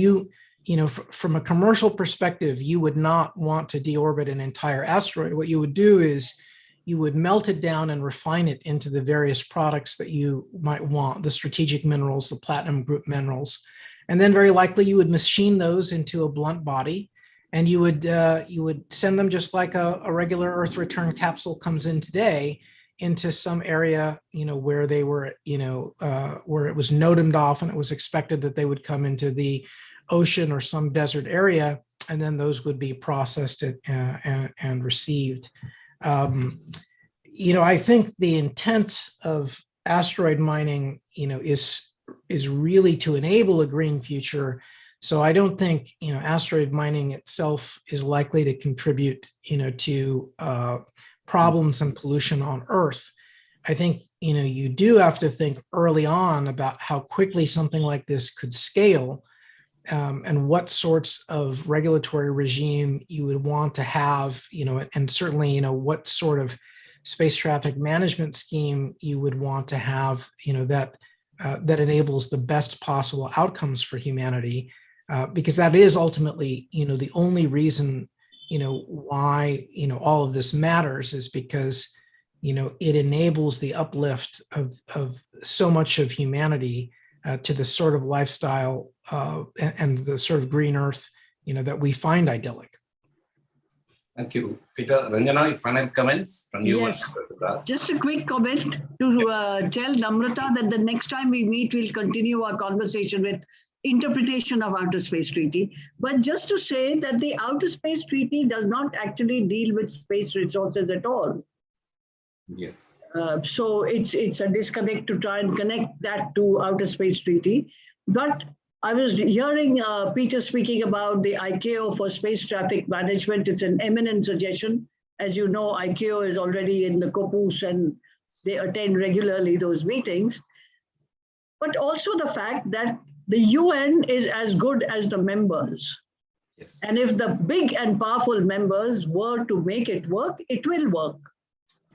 from a commercial perspective, you would not want to deorbit an entire asteroid. What you would do is you would melt it down and refine it into the various products that you might want, the strategic minerals, the platinum group minerals. And then very likely you would machine those into a blunt body, and you would send them just like a regular Earth return capsule comes in today, into some area, where they were, where it was notamed off, and it was expected that they would come into the ocean or some desert area, and then those would be processed and received. I think the intent of asteroid mining, is really to enable a green future. So I don't think, asteroid mining itself is likely to contribute, to problems and pollution on Earth. I think, you do have to think early on about how quickly something like this could scale, and what sorts of regulatory regime you would want to have, and certainly, what sort of space traffic management scheme you would want to have, that enables the best possible outcomes for humanity, because that is ultimately, the only reason why all of this matters, is because it enables the uplift of so much of humanity to the sort of lifestyle and the sort of green Earth that we find idyllic. Thank you. Peter, Ranjana, final comments from you? Yes. Just a quick comment to tell Namrata that the next time we meet, we'll continue our conversation with interpretation of Outer Space Treaty. But just to say that the Outer Space Treaty does not actually deal with space resources at all. Yes. So it's a disconnect to try and connect that to Outer Space Treaty. But I was hearing Peter speaking about the ICAO for space traffic management. It's an eminent suggestion. As you know, ICAO is already in the COPUS and they attend regularly those meetings. But also the fact that the UN is as good as the members. Yes. And if the big and powerful members were to make it work, it will work.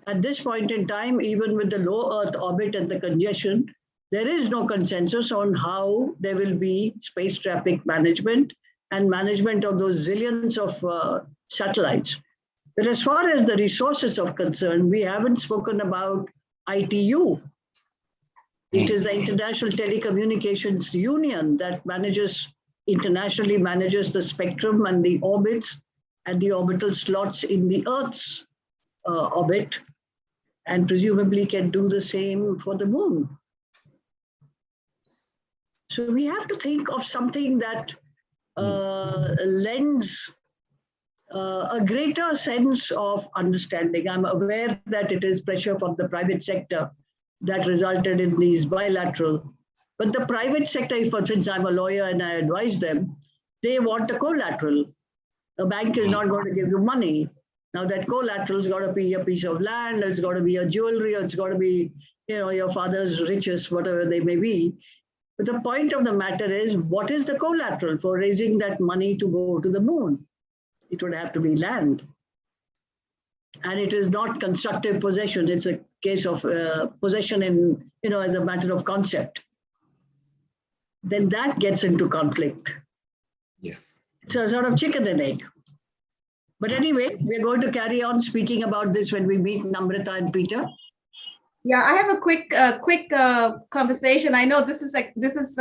At this point in time, even with the low Earth orbit and the congestion, there is no consensus on how there will be space traffic management and management of those zillions of satellites. But as far as the resources are concerned, we haven't spoken about ITU. It is the International Telecommunications Union that internationally manages the spectrum and the orbits and the orbital slots in the Earth's orbit, and presumably can do the same for the moon. So we have to think of something that lends a greater sense of understanding. I'm aware that it is pressure from the private sector that resulted in these bilateral. But the private sector, since I'm a lawyer and I advise them, they want a collateral. A bank is not going to give you money. Now that collateral's got to be a piece of land, it's got to be a jewelry, or it's got to be, your father's riches, whatever they may be. But the point of the matter is, what is the collateral for raising that money to go to the moon? It would have to be land. And it is not constructive possession. It's a case of possession in, as a matter of concept. Then that gets into conflict. Yes. It's a sort of chicken and egg. But anyway, we're going to carry on speaking about this when we meet Namrata and Peter. Yeah, I have a quick conversation. I know this is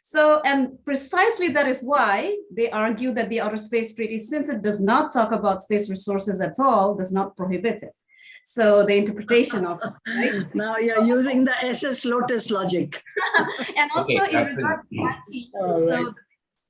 so, and precisely that is why they argue that the Outer Space Treaty, since it does not talk about space resources at all, does not prohibit it. So the interpretation of it, right? Now you're using the SS Lotus logic. And also in regard to ITU, so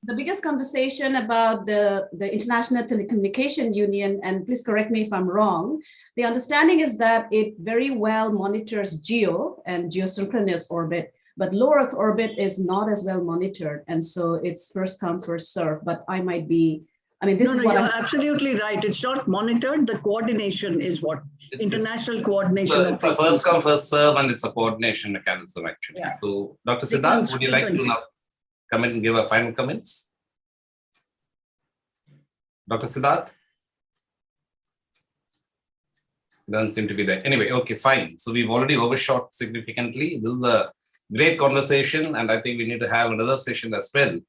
the biggest conversation about the International Telecommunication Union, and please correct me if I'm wrong, the understanding is that it very well monitors GEO and geosynchronous orbit, but low Earth orbit is not as well monitored. And so it's first come, first serve, but I might be, this is what you're absolutely right. It's not monitored. The coordination is what? International coordination. It's a first come, first serve, and it's a coordination mechanism actually. Yeah. So Dr. Siddharth, would you like to now come in and give a final comments? Dr. Siddharth? Doesn't seem to be there. Anyway, okay, fine. So we've already overshot significantly. This is a great conversation, and I think we need to have another session as well.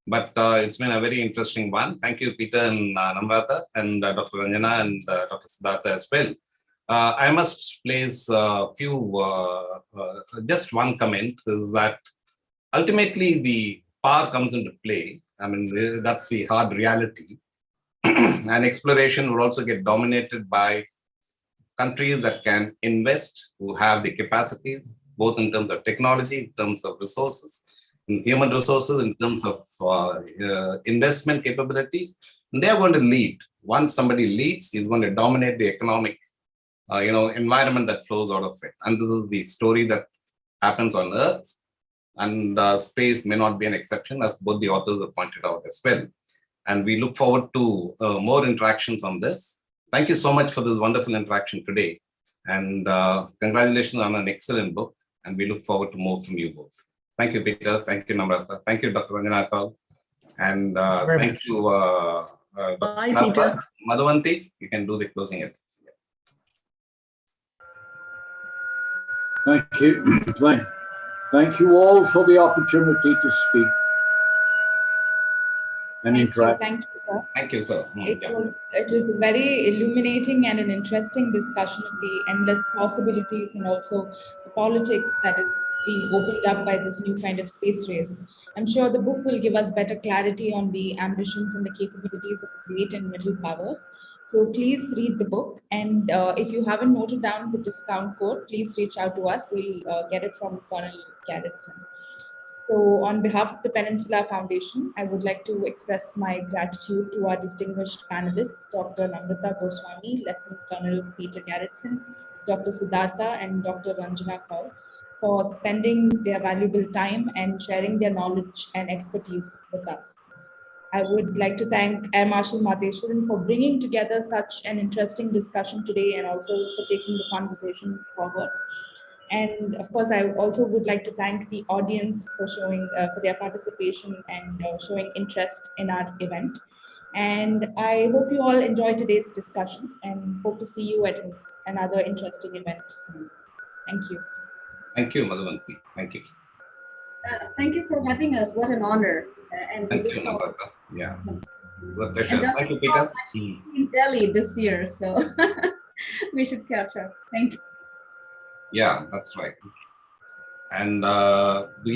But it's been a very interesting one. Thank you, Peter and Namrata, and Dr. Ranjana and Dr. Siddhartha as well. I must place a few, just one comment is that ultimately the power comes into play. That's the hard reality. And exploration will also get dominated by countries that can invest, who have the capacities, both in terms of technology, in terms of resources, in human resources, in terms of investment capabilities. And they're going to lead. Once somebody leads, he's going to dominate the economic environment that flows out of it. And this is the story that happens on Earth. And space may not be an exception, as both the authors have pointed out as well. And we look forward to more interactions on this. Thank you so much for this wonderful interaction today. And congratulations on an excellent book. And we look forward to more from you both. Thank you, Peter. Thank you, Namrata. Thank you, Dr. Ranjana. And thank you, Bye, Peter. Madhavanti, you can do the closing edits. Thank you. Thank you all for the opportunity to speak and interact. Thank you, sir. Thank you, sir. It was a very illuminating and an interesting discussion of the endless possibilities and also the politics that is being opened up by this new kind of space race. I'm sure the book will give us better clarity on the ambitions and the capabilities of the great and middle powers. So please read the book. And if you haven't noted down the discount code, please reach out to us. We'll get it from Colonel Garrettson. So on behalf of the Peninsula Foundation, I would like to express my gratitude to our distinguished panelists, Dr. Namrata Goswami, Lieutenant Colonel Peter Garrettson, Dr. Siddhartha, and Dr. Ranjana Kaur, for spending their valuable time and sharing their knowledge and expertise with us. I would like to thank Air Marshal Madheshwaran for bringing together such an interesting discussion today and also for taking the conversation forward. And of course, I also would like to thank the audience for showing for their participation and showing interest in our event. And I hope you all enjoyed today's discussion and hope to see you at another interesting event soon. Thank you. Thank you, Madhavanti. Thank you. Thank you for having us. What an honor. And Thank you, Namrata. Yeah, it was a pleasure. Thank you, Peter. In Delhi this year, so we should catch up. Thank you. Yeah, that's right. And we